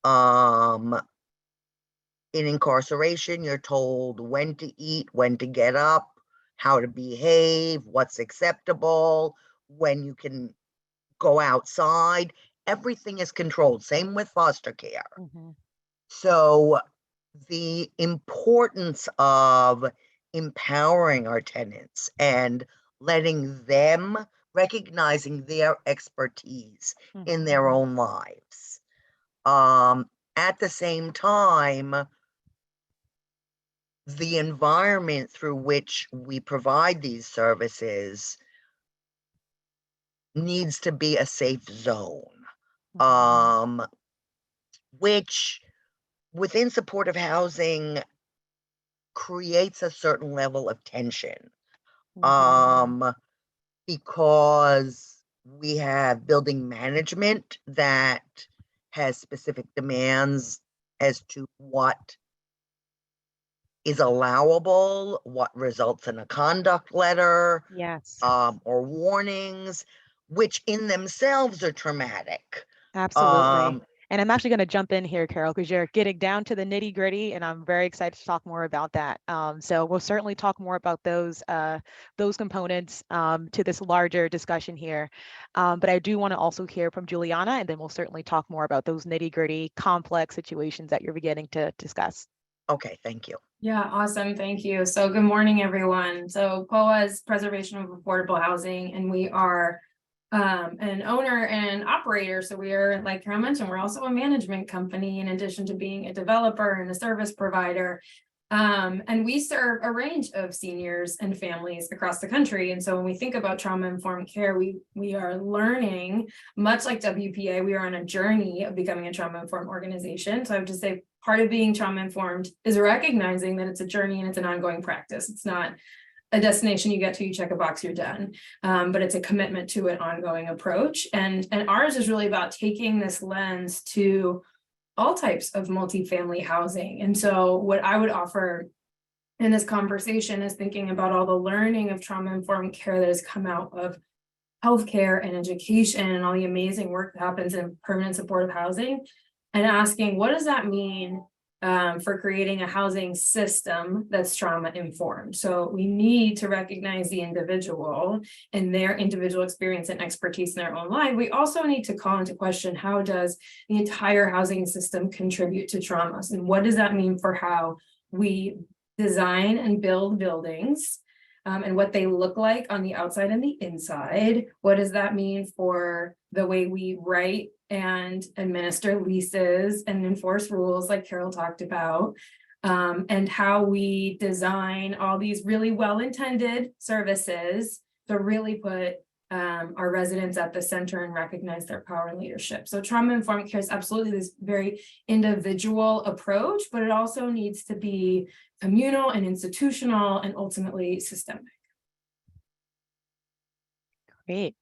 In incarceration, you're told when to eat, when to get up, how to behave, what's acceptable, when you can go outside. Everything is controlled. Same with foster care. So the importance of empowering our tenants and letting them, recognizing their expertise in their own lives. At the same time, the environment through which we provide these services needs to be a safe zone, which within supportive housing creates a certain level of tension, because we have building management that has specific demands as to what is allowable, what results in a conduct letter,
Yes,
or warnings, which in themselves are traumatic.
absolutely. And I'm actually going to jump in here, Carol, because you're getting down to the nitty gritty, and I'm very excited to talk more about that. So we'll certainly talk more about those components to this larger discussion here. But I do want to also hear from Juliana, and then we'll certainly talk more about those nitty gritty, complex situations that you're beginning to discuss.
Okay, thank you.
Yeah, awesome. Thank you. So good morning, everyone. So POA is Preservation of Affordable Housing, and we are an owner and operator. So we are, like Carol mentioned, we're also a management company in addition to being a developer and a service provider. And we serve a range of seniors and families across the country. And so when we think about trauma-informed care, we are learning, much like WPA, we are on a journey of becoming a trauma-informed organization. So I would just say part of being trauma-informed is recognizing that it's a journey and it's an ongoing practice. It's not a destination you get to, you check a box, you're done. But it's a commitment to an ongoing approach. And ours is really about taking this lens to all types of multifamily housing. And so what I would offer in this conversation is thinking about all the learning of trauma-informed care that has come out of healthcare and education and all the amazing work that happens in permanent supportive housing, and asking, what does that mean for creating a housing system that's trauma-informed? So we need to recognize the individual and their individual experience and expertise in their own life. We also need to call into question, how does the entire housing system contribute to traumas? And what does that mean for how we design and build buildings, and what they look like on the outside and the inside? What does that mean for the way we write and administer leases and enforce rules, like Carol talked about, and how we design all these really well-intended services to really put our residents at the center and recognize their power and leadership. So trauma-informed care is absolutely this very individual approach, but it also needs to be communal and institutional and ultimately systemic.
Great.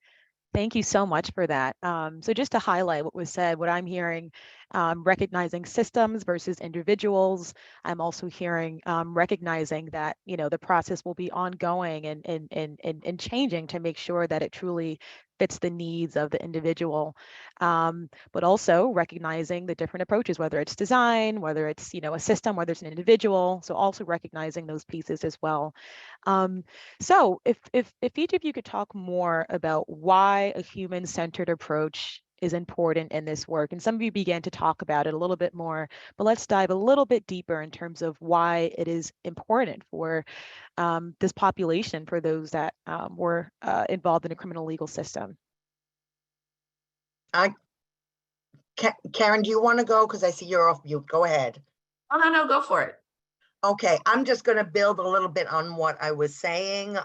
Thank you so much for that. So just to highlight what was said, what I'm hearing, recognizing systems versus individuals. I'm also hearing recognizing that, you know, the process will be ongoing and changing to make sure that it truly fits the needs of the individual, but also recognizing the different approaches, whether it's design, whether it's, you know, a system, whether it's an individual. So also recognizing those pieces as well. So if each of you could talk more about why a human-centered approach is important in this work, and some of you began to talk about it a little bit more, but let's dive a little bit deeper in terms of why it is important for this population, for those that were involved in the criminal legal system.
Karen, do you want to go? Because I see you're off mute. Go ahead.
Oh, no, go for it.
Okay, I'm just going to build a little bit on what I was saying.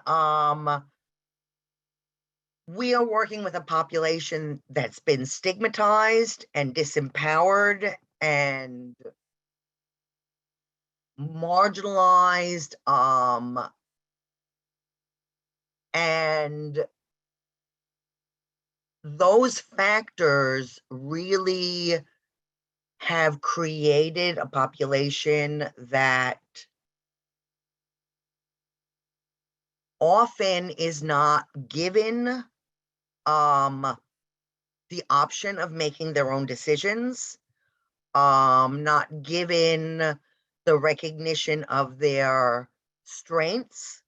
We are working with a population that's been stigmatized and disempowered and marginalized, and those factors really have created a population that often is not given the option of making their own decisions, not given the recognition of their strengths,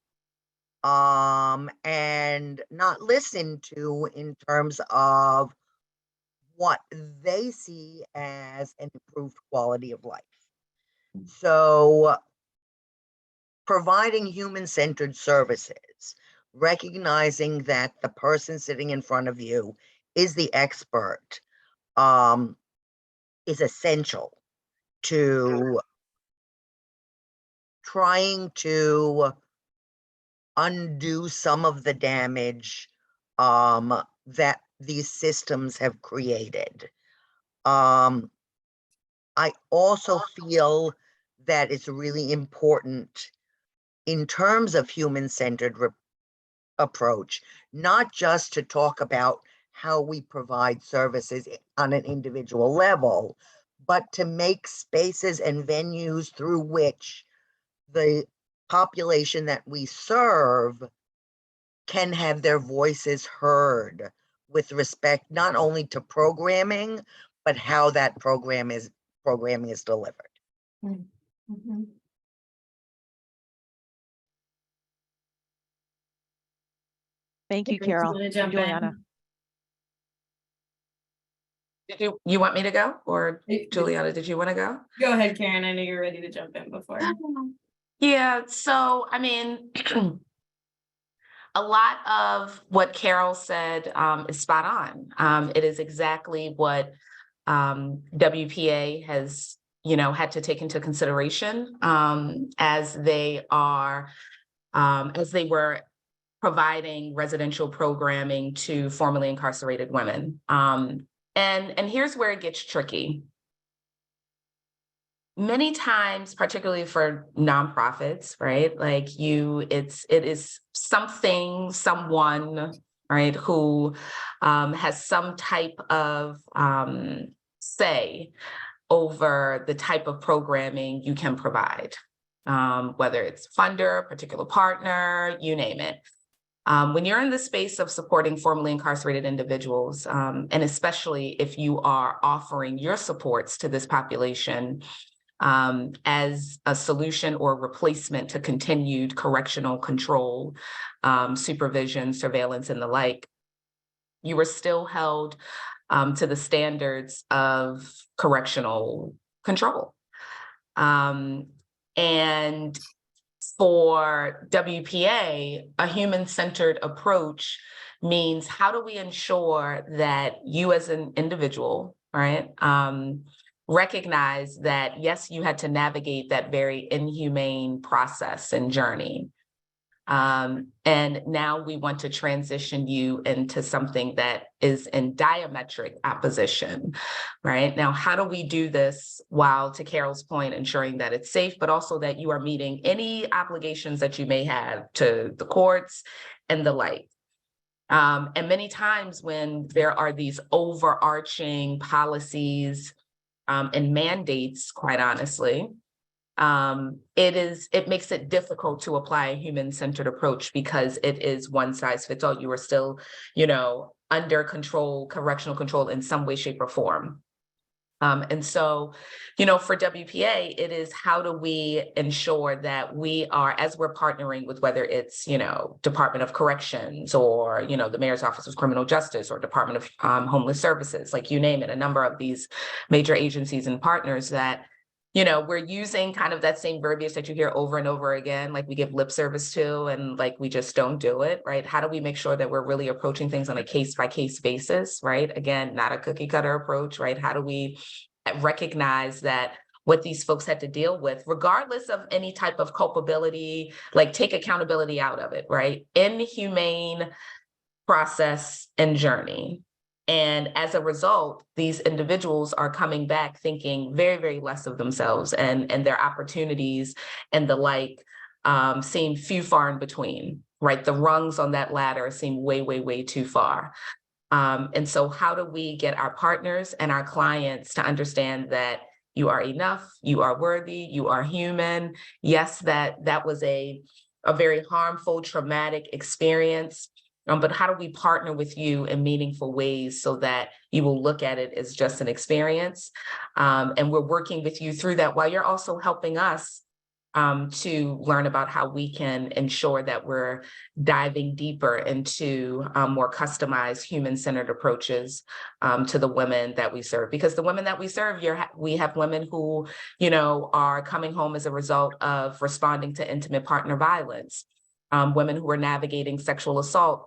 and not listened to in terms of what they see as an improved quality of life. So providing human-centered services, recognizing that the person sitting in front of you is the expert, is essential to trying to undo some of the damage that these systems have created. I also feel that it's really important in terms of human-centered approach, not just to talk about how we provide services on an individual level, but to make spaces and venues through which the population that we serve can have their voices heard with respect not only to programming, but how that programming is delivered.
Mm-hmm.
Thank you, Carol. And Juliana.
Did you want me to go, or Juliana, did you want to go?
Go ahead, Karen. I know you're ready to jump in before.
Yeah, so I mean, a lot of what Carol said is spot on. It is exactly what WPA has, had to take into consideration as they were providing residential programming to formerly incarcerated women. And here's where it gets tricky. Many times, particularly for nonprofits, right? Like it is someone, right, who has some type of say over the type of programming you can provide, whether it's funder, particular partner, you name it. When you're in the space of supporting formerly incarcerated individuals, and especially if you are offering your supports to this population as a solution or replacement to continued correctional control, supervision, surveillance, and the like, you are still held to the standards of correctional control. And for WPA, a human-centered approach means how do we ensure that you as an individual, right, recognize that, yes, you had to navigate that very inhumane process and journey. And now we want to transition you into something that is in diametric opposition, right? Now, how do we do this while, to Carol's point, ensuring that it's safe, but also that you are meeting any obligations that you may have to the courts and the like? And many times when there are these overarching policies and mandates, quite honestly, it makes it difficult to apply a human-centered approach because it is one size fits all. You are still, under control, correctional control in some way, shape, or form. And so, for WPA, it is how do we ensure that we are, as we're partnering with whether it's, Department of Corrections or, the Mayor's Office of Criminal Justice or Department of Homeless Services, like you name it, a number of these major agencies and partners that, we're using kind of that same verbiage that you hear over and over again, like we give lip service to, and like we just don't do it, right? How do we make sure that we're really approaching things on a case-by-case basis, right? Again, not a cookie cutter approach, right? How do we recognize that what these folks had to deal with, regardless of any type of culpability, like take accountability out of it, right? Inhumane process and journey. And as a result, these individuals are coming back thinking very, very less of themselves and their opportunities and the like seem few far in between, right? The rungs on that ladder seem way, way, way too far. And so how do we get our partners and our clients to understand that you are enough, you are worthy, you are human? Yes, that was a very harmful, traumatic experience. But how do we partner with you in meaningful ways so that you will look at it as just an experience? And we're working with you through that while you're also helping us to learn about how we can ensure that we're diving deeper into more customized human-centered approaches to the women that we serve. Because the women that we serve, we have women who, are coming home as a result of responding to intimate partner violence, women who are navigating sexual assault,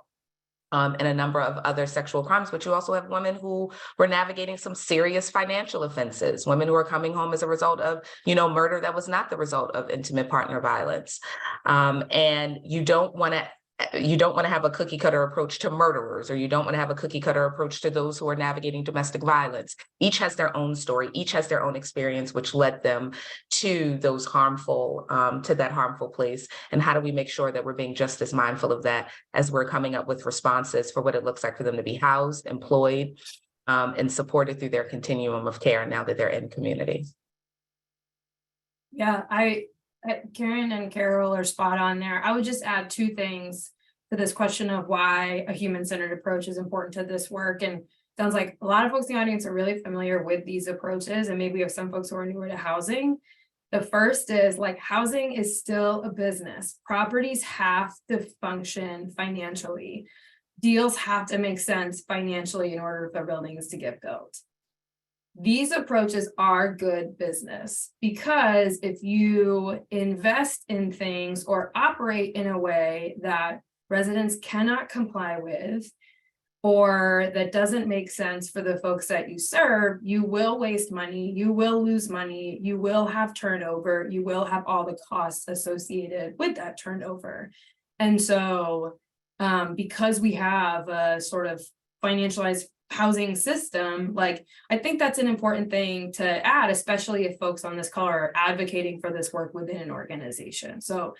and a number of other sexual crimes, but you also have women who were navigating some serious financial offenses, women who are coming home as a result of, murder that was not the result of intimate partner violence. And you don't want to have a cookie cutter approach to murderers, or you don't want to have a cookie cutter approach to those who are navigating domestic violence. Each has their own story, each has their own experience, which led them to those to that harmful place. And how do we make sure that we're being just as mindful of that as we're coming up with responses for what it looks like for them to be housed, employed, and supported through their continuum of care now that they're in community?
Yeah, Karen and Carol are spot on there. I would just add two things to this question of why a human-centered approach is important to this work. And sounds like a lot of folks in the audience are really familiar with these approaches, and maybe we have some folks who are newer to housing. The first is housing is still a business. Properties have to function financially. Deals have to make sense financially in order for buildings to get built. These approaches are good business because if you invest in things or operate in a way that residents cannot comply with, or that doesn't make sense for the folks that you serve, you will waste money, you will lose money, you will have turnover, you will have all the costs associated with that turnover. And so because we have a sort of financialized housing system, like, I think that's an important thing to add, especially if folks on this call are advocating for this work within an organization. So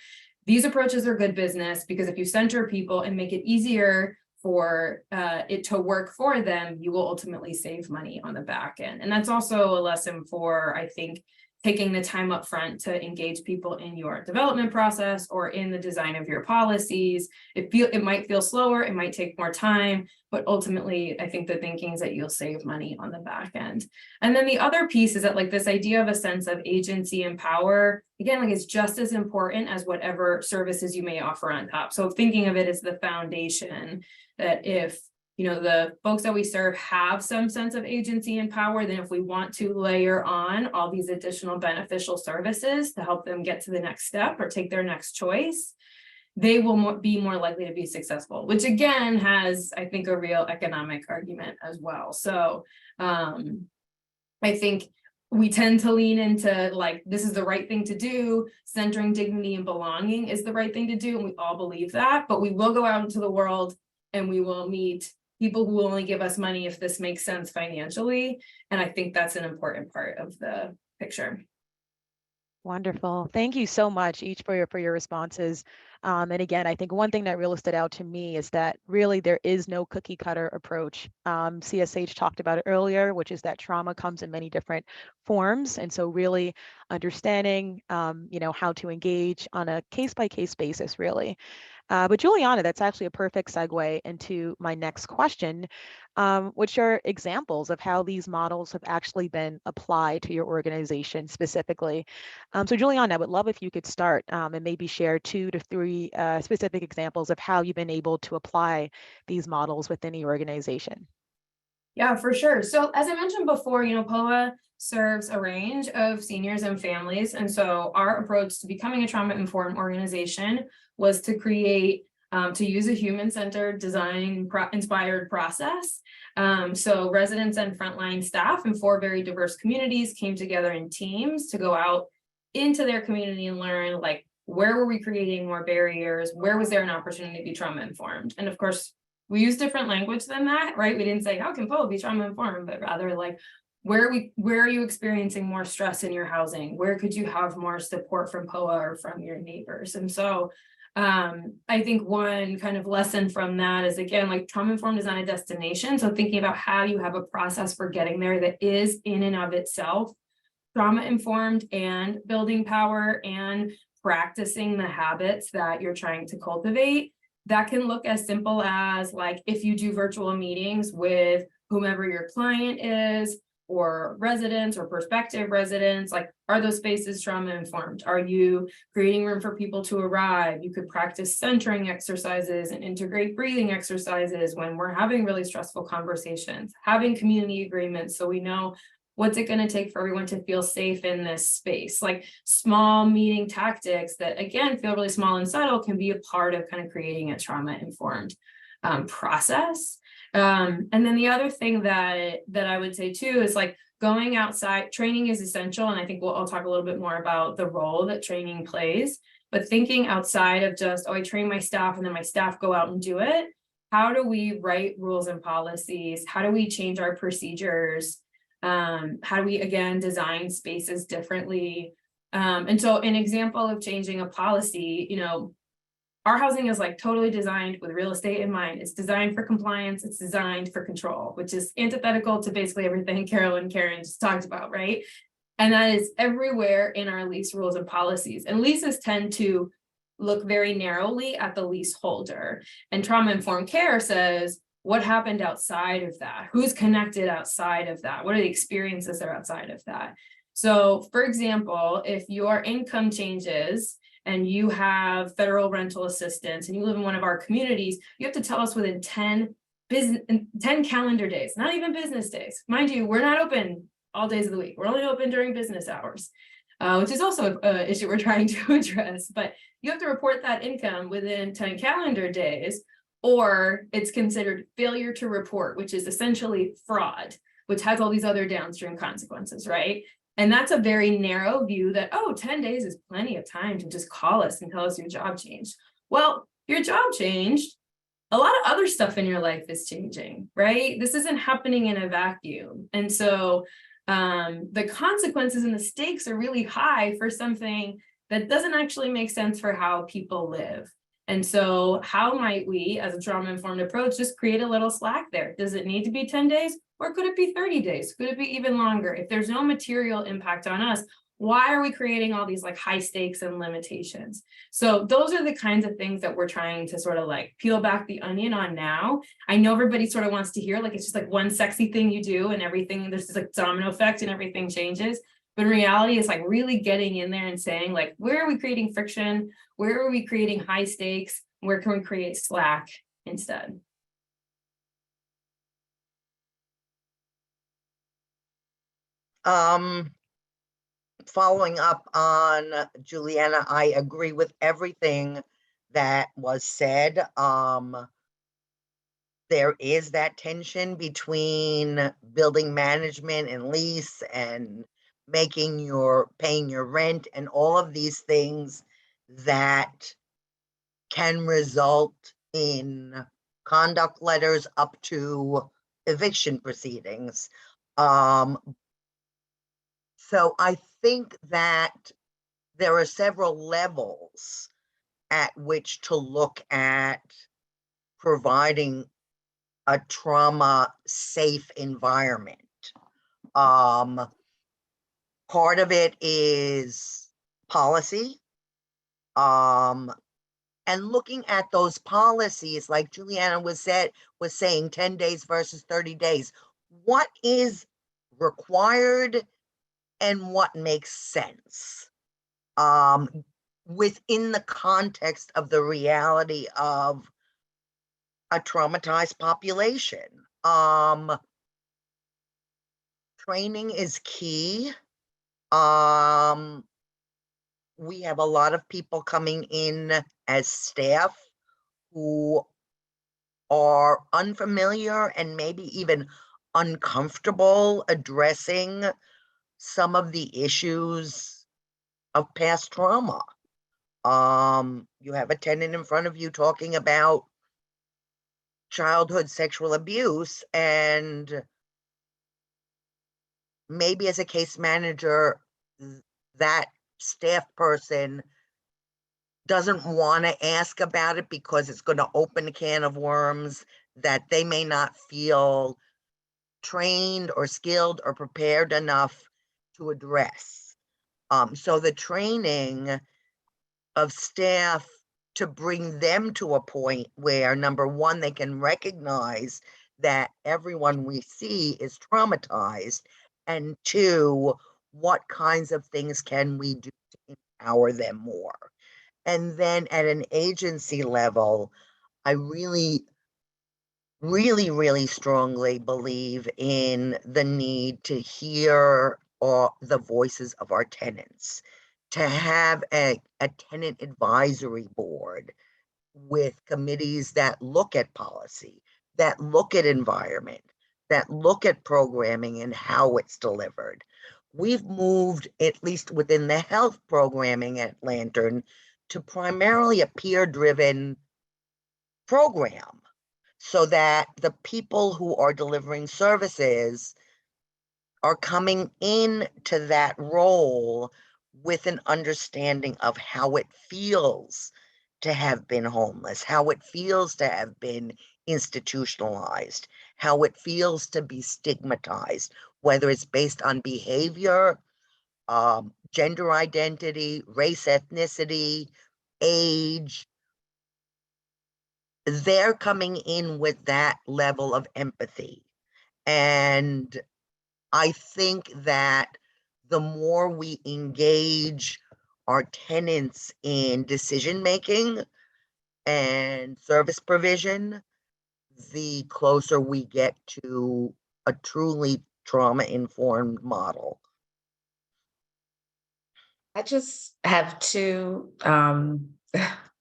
these approaches are good business, because if you center people and make it easier for it to work for them, you will ultimately save money on the back end. And that's also a lesson for, I think, taking the time up front to engage people in your development process or in the design of your policies. It might feel slower, it might take more time, but ultimately, I think the thinking is that you'll save money on the back end. And then the other piece is that, like, this idea of a sense of agency and power, again, like, it's just as important as whatever services you may offer on top. So thinking of it as the foundation, that if, you know, the folks that we serve have some sense of agency and power, then if we want to layer on all these additional beneficial services to help them get to the next step or take their next choice, they will be more likely to be successful, which again has, I think, a real economic argument as well. So I think we tend to lean into, like, this is the right thing to do, centering dignity and belonging is the right thing to do, and we all believe that, but we will go out into the world and we will meet people who will only give us money if this makes sense financially. And I think that's an important part of the picture.
Wonderful. Thank you so much each for your responses. And again, I think one thing that really stood out to me is that really there is no cookie cutter approach. CSH talked about it earlier, which is that trauma comes in many different forms. And so really understanding, you know, how to engage on a case-by-case basis, really. But Juliana, that's actually a perfect segue into my next question, which are examples of how these models have actually been applied to your organization specifically. So Juliana, I would love if you could start and maybe share 2 to 3 specific examples of how you've been able to apply these models within the organization.
Yeah, for sure. So as I mentioned before, you know, POA serves a range of seniors and families. And so our approach to becoming a trauma-informed organization was to create, to use a human-centered design inspired process. So residents and frontline staff in 4 very diverse communities came together in teams to go out into their community and learn, like, where were we creating more barriers? Where was there an opportunity to be trauma-informed? And of course, we use different language than that, right? We didn't say, how can POA be trauma-informed, but rather, like, where are you experiencing more stress in your housing? Where could you have more support from POA or from your neighbors? And so I think one kind of lesson from that is, again, like, trauma-informed is not a destination. So thinking about how you have a process for getting there that is in and of itself trauma-informed and building power and practicing the habits that you're trying to cultivate. That can look as simple as, like, if you do virtual meetings with whomever your client is, or residents or prospective residents, like, are those spaces trauma-informed? Are you creating room for people to arrive? You could practice centering exercises and integrate breathing exercises when we're having really stressful conversations, having community agreements so we know what's it going to take for everyone to feel safe in this space. Like, small meeting tactics that, again, feel really small and subtle can be a part of kind of creating a trauma-informed process. And then the other thing that I would say too is, like, going outside. Training is essential, and I think I'll talk a little bit more about the role that training plays, but thinking outside of just, oh, I train my staff and then my staff go out and do it. How do we write rules and policies? How do we change our procedures? How do we, again, design spaces differently? And so an example of changing a policy, you know, our housing is, like, totally designed with real estate in mind. It's designed for compliance. It's designed for control, which is antithetical to basically everything Carol and Karen just talked about, right? And that is everywhere in our lease rules and policies. And leases tend to look very narrowly at the leaseholder. And trauma-informed care says, what happened outside of that? Who's connected outside of that? What are the experiences that are outside of that? So, for example, if your income changes and you have federal rental assistance and you live in one of our communities, you have to tell us within 10 calendar days, not even business days. Mind you, we're not open all days of the week. We're only open during business hours. which is also an issue we're trying to address. But you have to report that income within 10 calendar days, or it's considered failure to report, which is essentially fraud, which has all these other downstream consequences, right? And that's a very narrow view that, oh, 10 days is plenty of time to just call us and tell us your job changed. Well, your job changed. A lot of other stuff in your life is changing, right? This isn't happening in a vacuum. And so the consequences and the stakes are really high for something that doesn't actually make sense for how people live. And so how might we, as a trauma-informed approach, just create a little slack there? Does it need to be 10 days or could it be 30 days? Could it be even longer? If there's no material impact on us, why are we creating all these like high stakes and limitations? So those are the kinds of things that we're trying to sort of like peel back the onion on now. I know everybody sort of wants to hear like it's just like one sexy thing you do and everything, there's this like domino effect and everything changes. But in reality, it's like really getting in there and saying like, where are we creating friction? Where are we creating high stakes? Where can we create slack instead?
Following up on Juliana, I agree with everything that was said. There is that tension between building management and lease and paying your rent and all of these things that can result in conduct letters up to eviction proceedings. So I think that there are several levels at which to look at providing a trauma-safe environment. Part of it is policy, and looking at those policies, like Juliana was saying, 10 days versus 30 days. What is required and what makes sense within the context of the reality of a traumatized population. Training is key. We have a lot of people coming in as staff who are unfamiliar and maybe even uncomfortable addressing some of the issues of past trauma. You have a tenant in front of you talking about childhood sexual abuse, and maybe as a case manager, that staff person doesn't want to ask about it because it's going to open a can of worms that they may not feel trained or skilled or prepared enough to address. So the training of staff to bring them to a point where, number one, they can recognize that everyone we see is traumatized, and two, what kinds of things can we do to empower them more? And then at an agency level, I really strongly believe in the need to hear the voices of our tenants, to have a tenant advisory board with committees that look at policy, that look at environment, that look at programming and how it's delivered. We've moved, at least within the health programming at Lantern, to primarily a peer-driven program, so that the people who are delivering services are coming into that role with an understanding of how it feels to have been homeless, how it feels to have been institutionalized, how it feels to be stigmatized, whether it's based on behavior, gender identity, race, ethnicity, age. They're coming in with that level of empathy. And I think that the more we engage our tenants in decision-making and service provision, the closer we get to a truly trauma-informed model.
I just have two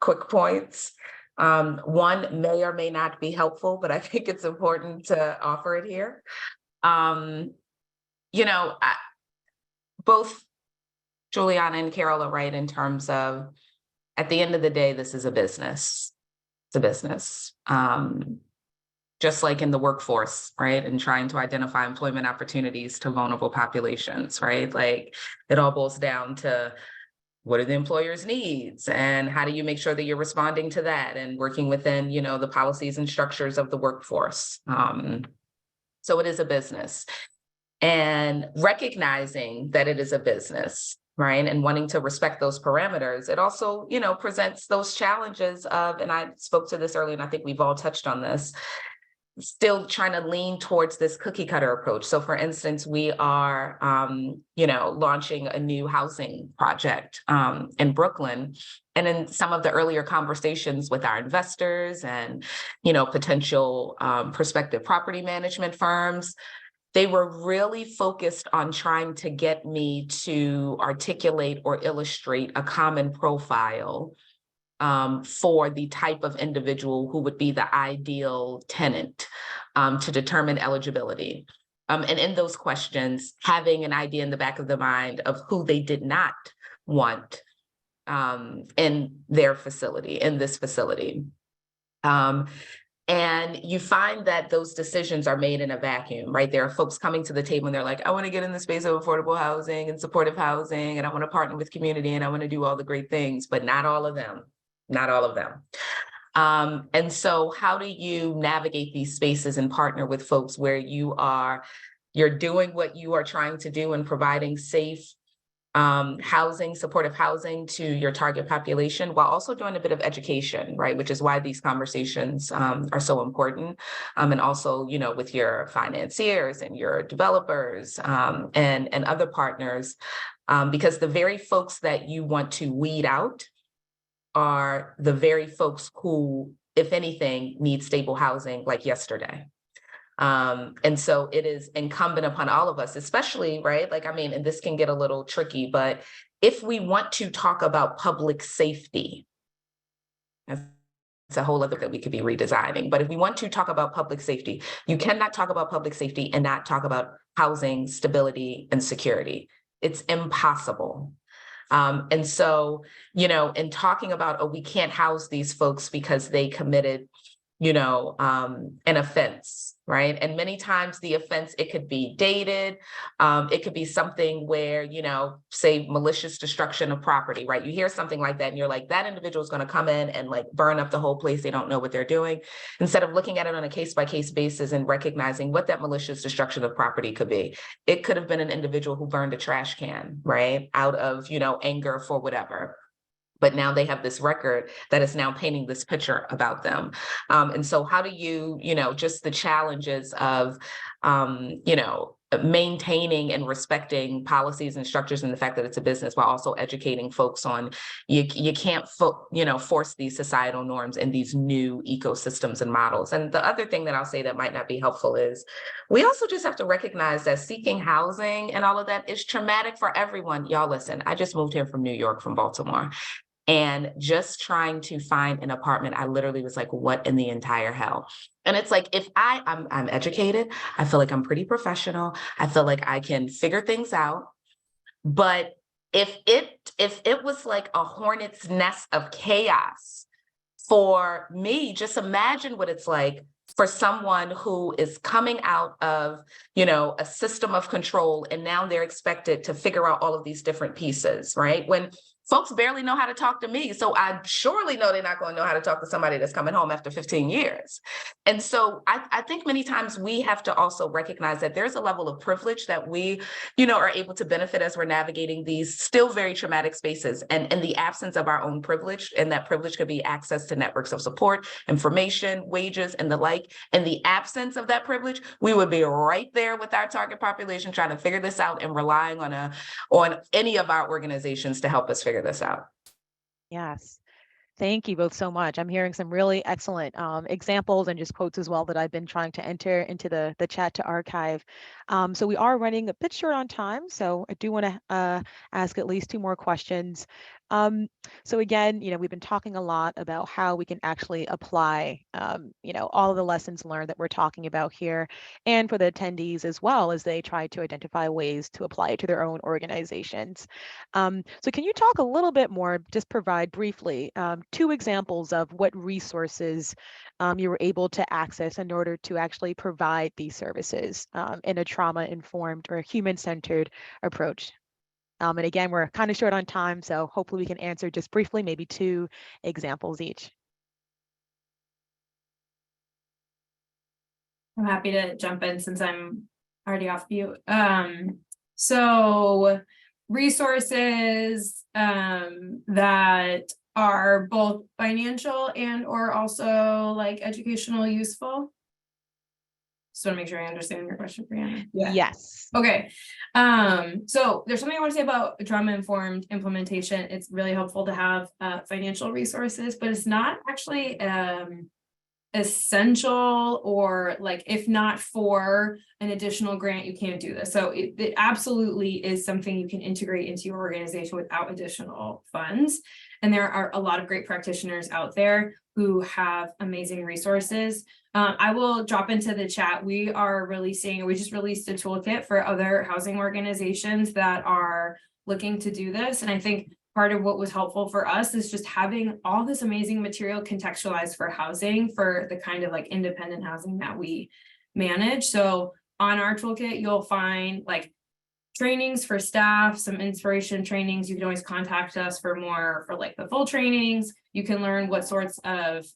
quick points. One may or may not be helpful, but I think it's important to offer it here. Both Juliana and Carol are right in terms of, at the end of the day, this is a business. It's a business. Just like in the workforce, right? And trying to identify employment opportunities to vulnerable populations, right? Like it all boils down to what are the employer's needs and how do you make sure that you're responding to that and working within, the policies and structures of the workforce. So it is a business. And recognizing that it is a business, right? And wanting to respect those parameters, it also, presents those challenges of, and I spoke to this earlier, and I think we've all touched on this, still trying to lean towards this cookie cutter approach. So for instance, we are, launching a new housing project in Brooklyn. And in some of the earlier conversations with our investors and, potential prospective property management firms, they were really focused on trying to get me to articulate or illustrate a common profile for the type of individual who would be the ideal tenant to determine eligibility. And in those questions, having an idea in the back of the mind of who they did not want in their facility, in this facility. And you find that those decisions are made in a vacuum, right? There are folks coming to the table and they're like, I want to get in the space of affordable housing and supportive housing, and I want to partner with community and I want to do all the great things, but not all of them. Not all of them. And so how do you navigate these spaces and partner with folks where you're doing what you are trying to do and providing safe housing, supportive housing to your target population, while also doing a bit of education, right? Which is why these conversations are so important. And also, with your financiers and your developers and other partners, because the very folks that you want to weed out are the very folks who, if anything, need stable housing like yesterday. And so it is incumbent upon all of us, especially, right? And this can get a little tricky, but if we want to talk about public safety, it's a whole other that we could be redesigning. But if we want to talk about public safety, you cannot talk about public safety and not talk about housing, stability, and security. It's impossible. And so, in talking about, we can't house these folks because they committed, an offense, right? And many times the offense, it could be dated. It could be something where, say malicious destruction of property, right? You hear something like that and you're like, that individual is going to come in and burn up the whole place. They don't know what they're doing. Instead of looking at it on a case-by-case basis and recognizing what that malicious destruction of property could be. It could have been an individual who burned a trash can, right? Out of, anger for whatever. But now they have this record that is now painting this picture about them. And so how do you, just the challenges of, maintaining and respecting policies and structures and the fact that it's a business, while also educating folks on you can't force these societal norms and these new ecosystems and models. And the other thing that I'll say that might not be helpful is we also just have to recognize that seeking housing and all of that is traumatic for everyone. Y'all listen, I just moved here from New York, from Baltimore. And just trying to find an apartment, I literally was like, what in the entire hell? And it's like, if I'm educated, I feel like I'm pretty professional. I feel like I can figure things out. But if it was like a hornet's nest of chaos for me, just imagine what it's like for someone who is coming out of, a system of control, and now they're expected to figure out all of these different pieces, right? When folks barely know how to talk to me. So I surely know they're not going to know how to talk to somebody that's coming home after 15 years. And so I think many times we have to also recognize that there's a level of privilege that we, are able to benefit as we're navigating these still very traumatic spaces. And in the absence of our own privilege, and that privilege could be access to networks of support, information, wages, and the like. In the absence of that privilege, we would be right there with our target population trying to figure this out and relying on any of our organizations to help us figure this out.
Yes. Thank you both so much. I'm hearing some really excellent examples and just quotes as well that I've been trying to enter into the chat to archive. So we are running a bit short on time, so I do want to ask at least 2 more questions. So again, we've been talking a lot about how we can actually apply, all of the lessons learned that we're talking about here, and for the attendees as well as they try to identify ways to apply it to their own organizations. So can you talk a little bit more, just provide briefly 2 examples of what resources you were able to access in order to actually provide these services in a trauma-informed or human-centered approach? And again, we're kind of short on time, so hopefully we can answer just briefly, maybe 2 examples each.
I'm happy to jump in since I'm already off mute. So resources that are both financial and or also like educational useful. Just want to make sure I understand your question, Brianna.
Yes.
Okay. So there's something I want to say about trauma-informed implementation. It's really helpful to have financial resources, but it's not actually essential, or like if not for an additional grant, you can't do this. So it absolutely is something you can integrate into your organization without additional funds. And there are a lot of great practitioners out there who have amazing resources. I will drop into the chat. We just released a toolkit for other housing organizations that are looking to do this. And I think part of what was helpful for us is just having all this amazing material contextualized for housing, for the kind of like independent housing that we manage. So on our toolkit, you'll find like trainings for staff, some inspiration trainings. You can always contact us for more for like the full trainings. You can learn what sorts of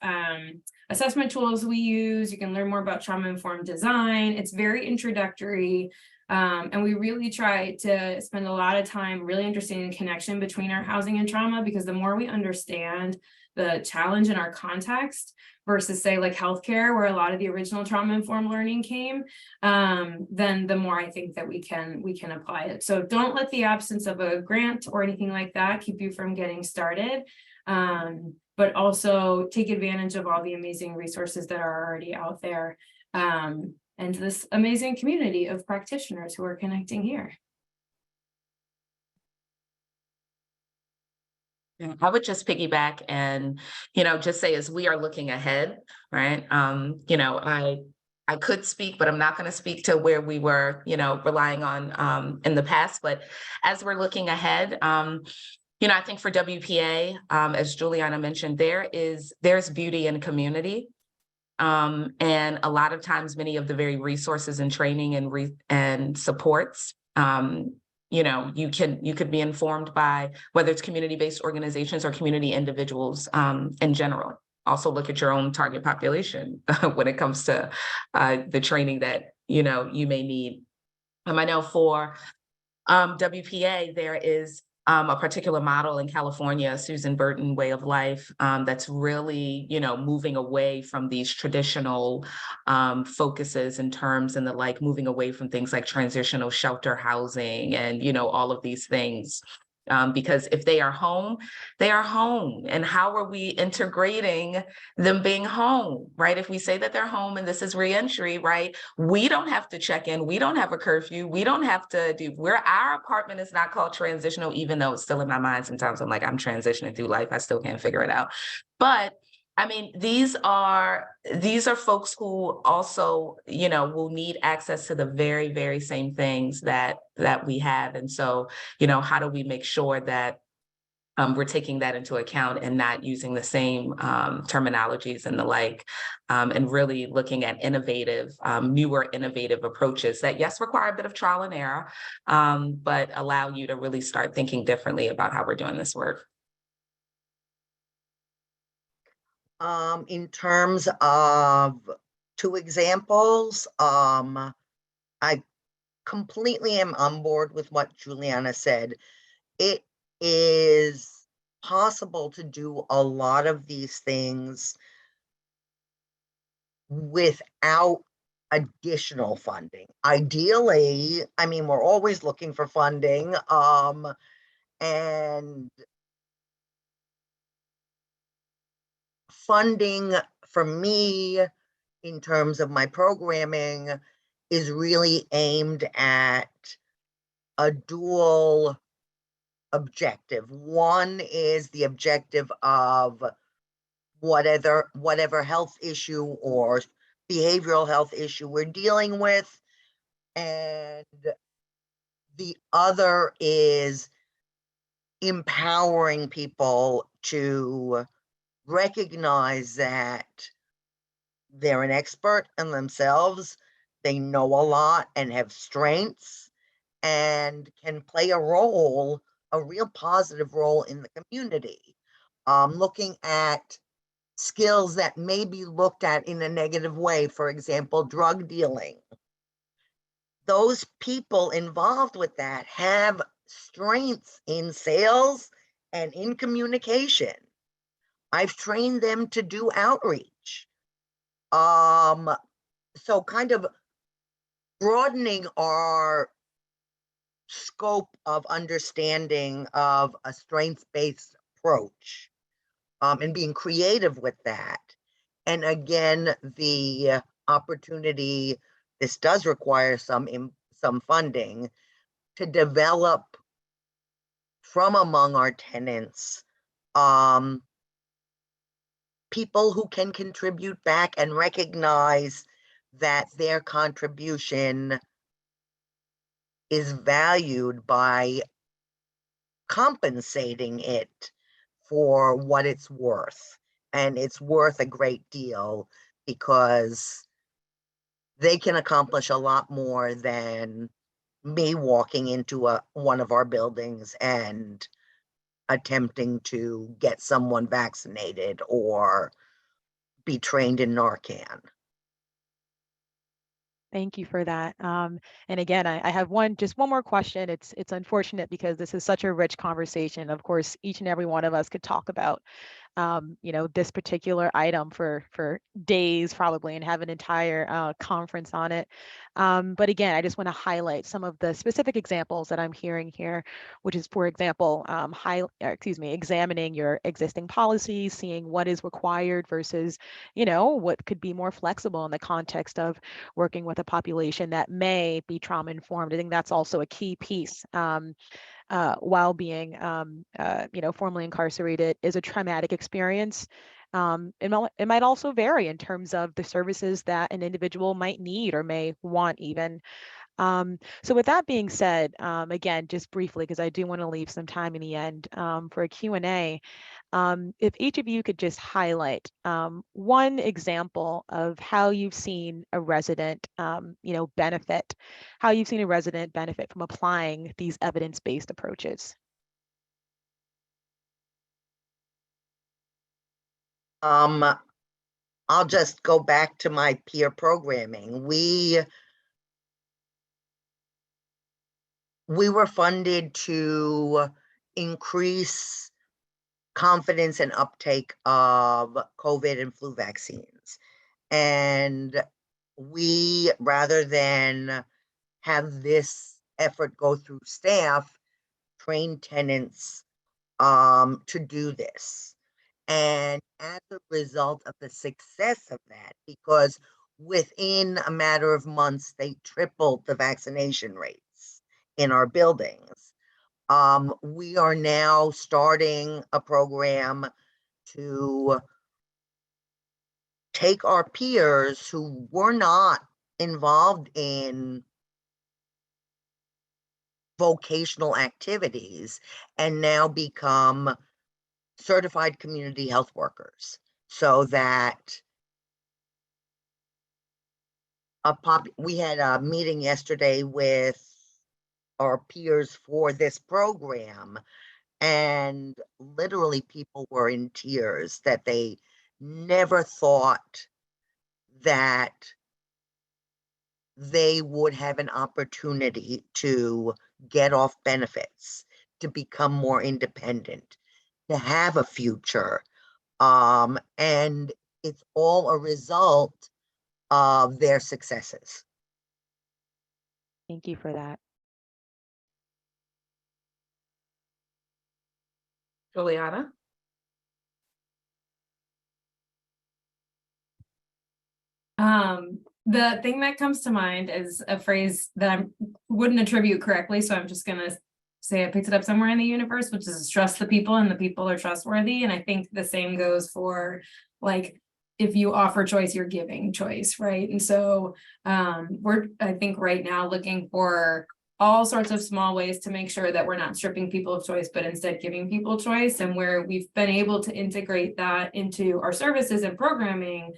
assessment tools we use. You can learn more about trauma-informed design. It's very introductory. And we really try to spend a lot of time really understanding the connection between our housing and trauma, because the more we understand the challenge in our context versus say like healthcare, where a lot of the original trauma-informed learning came, then the more I think that we can apply it. So don't let the absence of a grant or anything like that keep you from getting started. But also take advantage of all the amazing resources that are already out there. And this amazing community of practitioners who are connecting here.
Yeah, I would just piggyback and, just say as we are looking ahead, right? I could speak, but I'm not going to speak to where we were, relying on in the past. But as we're looking ahead, I think for WPA, as Juliana mentioned, there's beauty in community. And a lot of times, many of the very resources and training and supports, you could be informed by whether it's community-based organizations or community individuals in general. Also look at your own target population when it comes to the training that, you may need. I know for WPA, there is a particular model in California, Susan Burton way of life, that's really, moving away from these traditional focuses in terms and moving away from things like transitional shelter housing and, all of these things. Because if they are home, they are home. And how are we integrating them being home, right? If we say that they're home and this is reentry, right? We don't have to check in. We don't have a curfew. We don't have to our apartment is not called transitional, even though it's still in my mind. Sometimes I'm like, I'm transitioning through life. I still can't figure it out. But I mean, these are folks who also, will need access to the very, very same things that we have. And so, how do we make sure that we're taking that into account and not using the same terminologies and the like, and really looking at newer innovative approaches that, yes, require a bit of trial and error, but allow you to really start thinking differently about how we're doing this work.
In terms of 2 examples, I completely am on board with what Juliana said. It is possible to do a lot of these things without additional funding. Ideally, I mean, we're always looking for funding, and funding for me in terms of my programming is really aimed at a dual objective. One is the objective of whatever health issue or behavioral health issue we're dealing with. And the other is empowering people to recognize that they're an expert in themselves, they know a lot and have strengths and can play a role, a real positive role in the community. Looking at skills that may be looked at in a negative way, for example, drug dealing. Those people involved with that have strengths in sales and in communication. I've trained them to do outreach. So kind of broadening our scope of understanding of a strengths-based approach, and being creative with that. And again, the opportunity, this does require some funding to develop from among our tenants, people who can contribute back and recognize that their contribution is valued by compensating it for what it's worth. And it's worth a great deal because they can accomplish a lot more than me walking into one of our buildings and attempting to get someone vaccinated or be trained in Narcan.
Thank you for that. And again, I have just one more question. It's unfortunate because this is such a rich conversation. Of course, each and every one of us could talk about this particular item for days probably and have an entire conference on it. But again, I just want to highlight some of the specific examples that I'm hearing here, which is, for example, examining your existing policies, seeing what is required versus, what could be more flexible in the context of working with a population that may be trauma informed. I think that's also a key piece. While being, formerly incarcerated is a traumatic experience. It might also vary in terms of the services that an individual might need or may want even. So with that being said, again, just briefly, because I do want to leave some time in the end for a Q&A, if each of you could just highlight one example of how you've seen a resident, benefit, how you've seen a resident benefit from applying these evidence-based approaches.
I'll just go back to my peer programming. We were funded to increase confidence and uptake of COVID and flu vaccines. And we, rather than have this effort go through staff, train tenants to do this. And as a result of the success of that, because within a matter of months, they tripled the vaccination rates in our buildings. We are now starting a program to take our peers who were not involved in vocational activities and now become certified community health workers, so that we had a meeting yesterday with our peers for this program, and literally people were in tears that they never thought that they would have an opportunity to get off benefits, to become more independent, to have a future. And it's all a result of their successes.
Thank you for that.
Juliana?
The thing that comes to mind is a phrase that I wouldn't attribute correctly, so I'm just gonna say I picked it up somewhere in the universe, which is trust the people and the people are trustworthy. And I think the same goes for like, if you offer choice, you're giving choice, right? And so we're, I think right now looking for all sorts of small ways to make sure that we're not stripping people of choice, but instead giving people choice. And where we've been able to integrate that into our services and programming,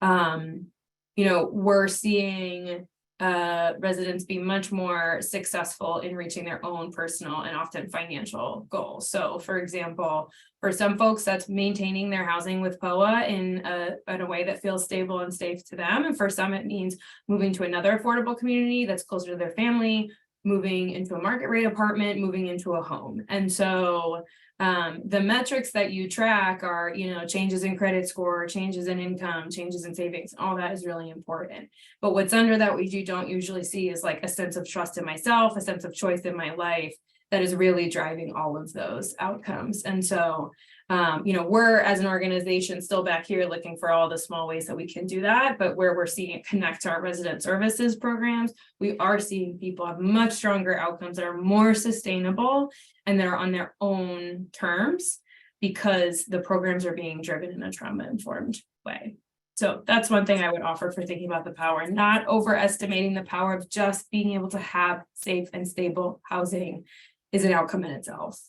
you know, we're seeing residents be much more successful in reaching their own personal and often financial goals. So for example, for some folks, that's maintaining their housing with POA in a way that feels stable and safe to them. And for some, it means moving to another affordable community that's closer to their family, moving into a market rate apartment, moving into a home. And so the metrics that you track are, you know, changes in credit score, changes in income, changes in savings, all that is really important. But what's under that, what you don't usually see is like a sense of trust in myself, a sense of choice in my life that is really driving all of those outcomes. And so, you know, we're as an organization still back here looking for all the small ways that we can do that, but where we're seeing it connect to our resident services programs, we are seeing people have much stronger outcomes that are more sustainable and that are on their own terms because the programs are being driven in a trauma-informed way. So that's one thing I would offer for thinking about the power, not overestimating the power of just being able to have safe and stable housing is an outcome in itself.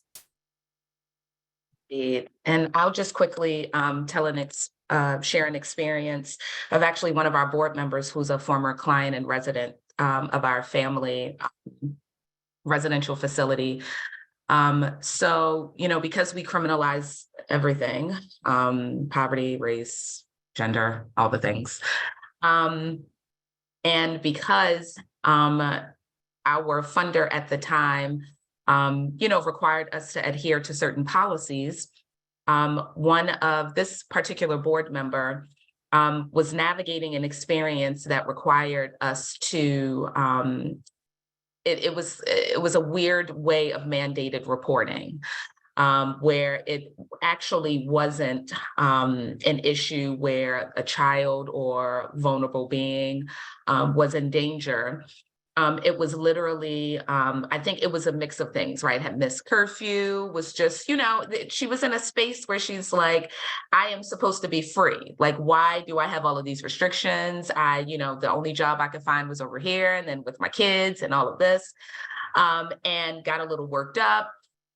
And I'll just quickly share an experience of actually one of our board members who's a former client and resident of our family residential facility. So, you know, because we criminalize everything, poverty, race, gender, all the things. And because our funder at the time, you know, required us to adhere to certain policies, one of this particular board member was navigating an experience that required us to it was a weird way of mandated reporting, where it actually wasn't an issue where a child or vulnerable being was in danger. It was literally, I think it was a mix of things, right? Had missed curfew, was just, you know, she was in a space where she's like, I am supposed to be free. Like, why do I have all of these restrictions? You know, the only job I could find was over here and then with my kids and all of this, and got a little worked up.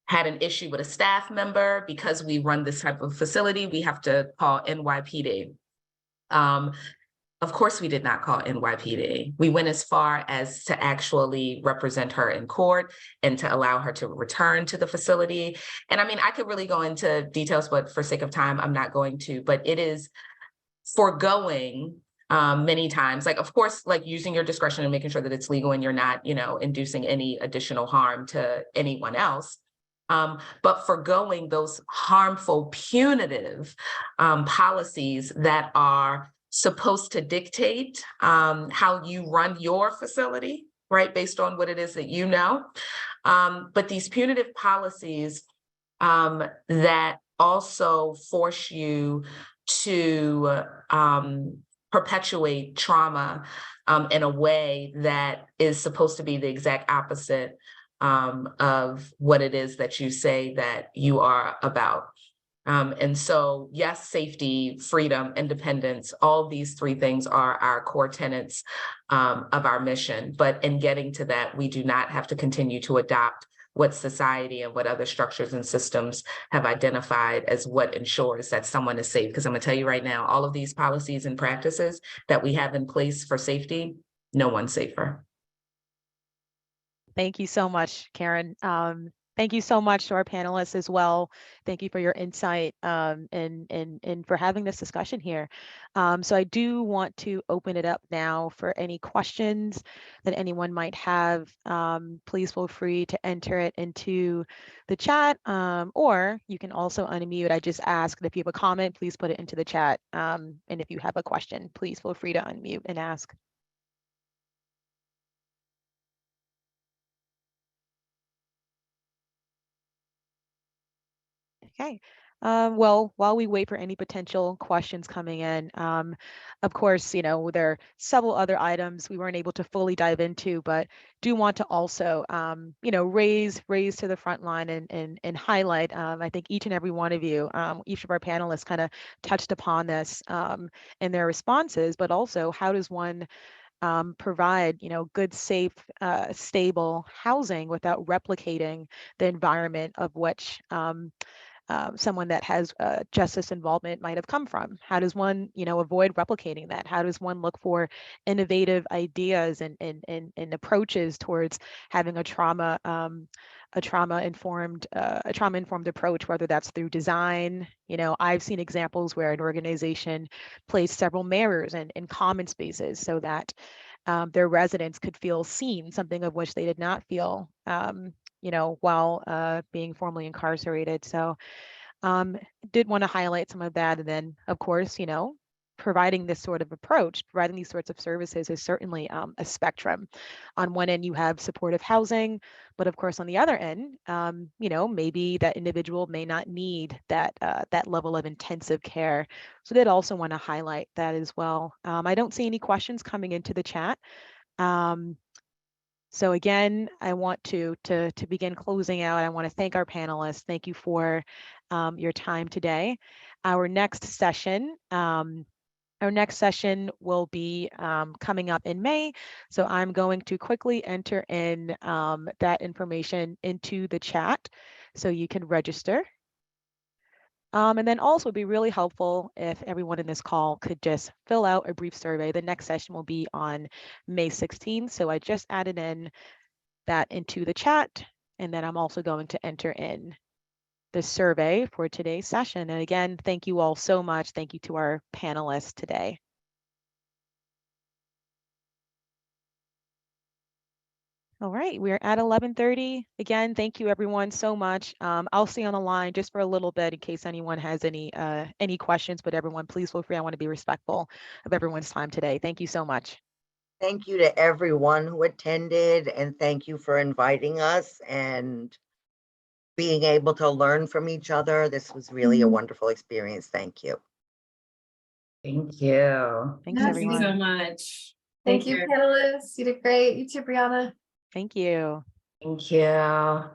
Had an issue with a staff member because we run this type of facility, we have to call NYPD. Of course, we did not call NYPD. We went as far as to actually represent her in court and to allow her to return to the facility. And I mean, I could really go into details, but for sake of time, I'm not going to. But it is foregoing many times, like, of course, like using your discretion and making sure that it's legal and you're not, you know, inducing any additional harm to anyone else. But foregoing those harmful, punitive policies that are supposed to dictate how you run your facility, right, based on what it is that you know. But these punitive policies that also force you to perpetuate trauma in a way that is supposed to be the exact opposite of what it is that you say that you are about. And so, yes, safety, freedom, independence, all these three things are our core tenets of our mission. But in getting to that, we do not have to continue to adopt what society and what other structures and systems have identified as what ensures that someone is safe. Because I'm going to tell you right now, all of these policies and practices that we have in place for safety, no one's safer.
Thank you so much, Karen. Thank you so much to our panelists as well. Thank you for your insight and for having this discussion here. So I do want to open it up now for any questions that anyone might have. Please feel free to enter it into the chat, or you can also unmute. I just ask that if you have a comment, please put it into the chat. And if you have a question, please feel free to unmute and ask. Okay, Well, while we wait for any potential questions coming in, of course, there are several other items we weren't able to fully dive into, but do want to also, raise to the front line and highlight. I think each and every one of you, each of our panelists kind of touched upon this in their responses, but also how does one provide, good, safe, stable housing without replicating the environment of which someone that has justice involvement might have come from? How does one, avoid replicating that? How does one look for innovative ideas and approaches towards having a trauma informed approach, whether that's through design? I've seen examples where an organization placed several mirrors in common spaces so that their residents could feel seen, something of which they did not feel while being formerly incarcerated. So did want to highlight some of that. And then, of course, providing this sort of approach, providing these sorts of services is certainly a spectrum. On one end, you have supportive housing, but of course, on the other end, maybe that individual may not need that level of intensive care. So did also want to highlight that as well. I don't see any questions coming into the chat. So again, I want to begin closing out. I want to thank our panelists. Thank you for your time today. Our next session will be coming up in May. So I'm going to quickly enter in that information into the chat so you can register. And then also it'd be really helpful if everyone in this call could just fill out a brief survey. The next session will be on May 16th. So I just added in that into the chat. And then I'm also going to enter in the survey for today's session. And again, thank you all so much. Thank you to our panelists today. All right, we're at 11:30. Again, thank you everyone so much. I'll stay on the line just for a little bit in case anyone has any questions, but everyone, please feel free. I want to be respectful of everyone's time today. Thank you so much.
Thank you to everyone who attended, and thank you for inviting us and being able to learn from each other. This was really a wonderful experience. Thank you.
Thank you.
Thanks,
Yes,
everyone.
Thank you so much.
Thank you, panelists. You did great. You too, Brianna.
Thank you.
Thank you.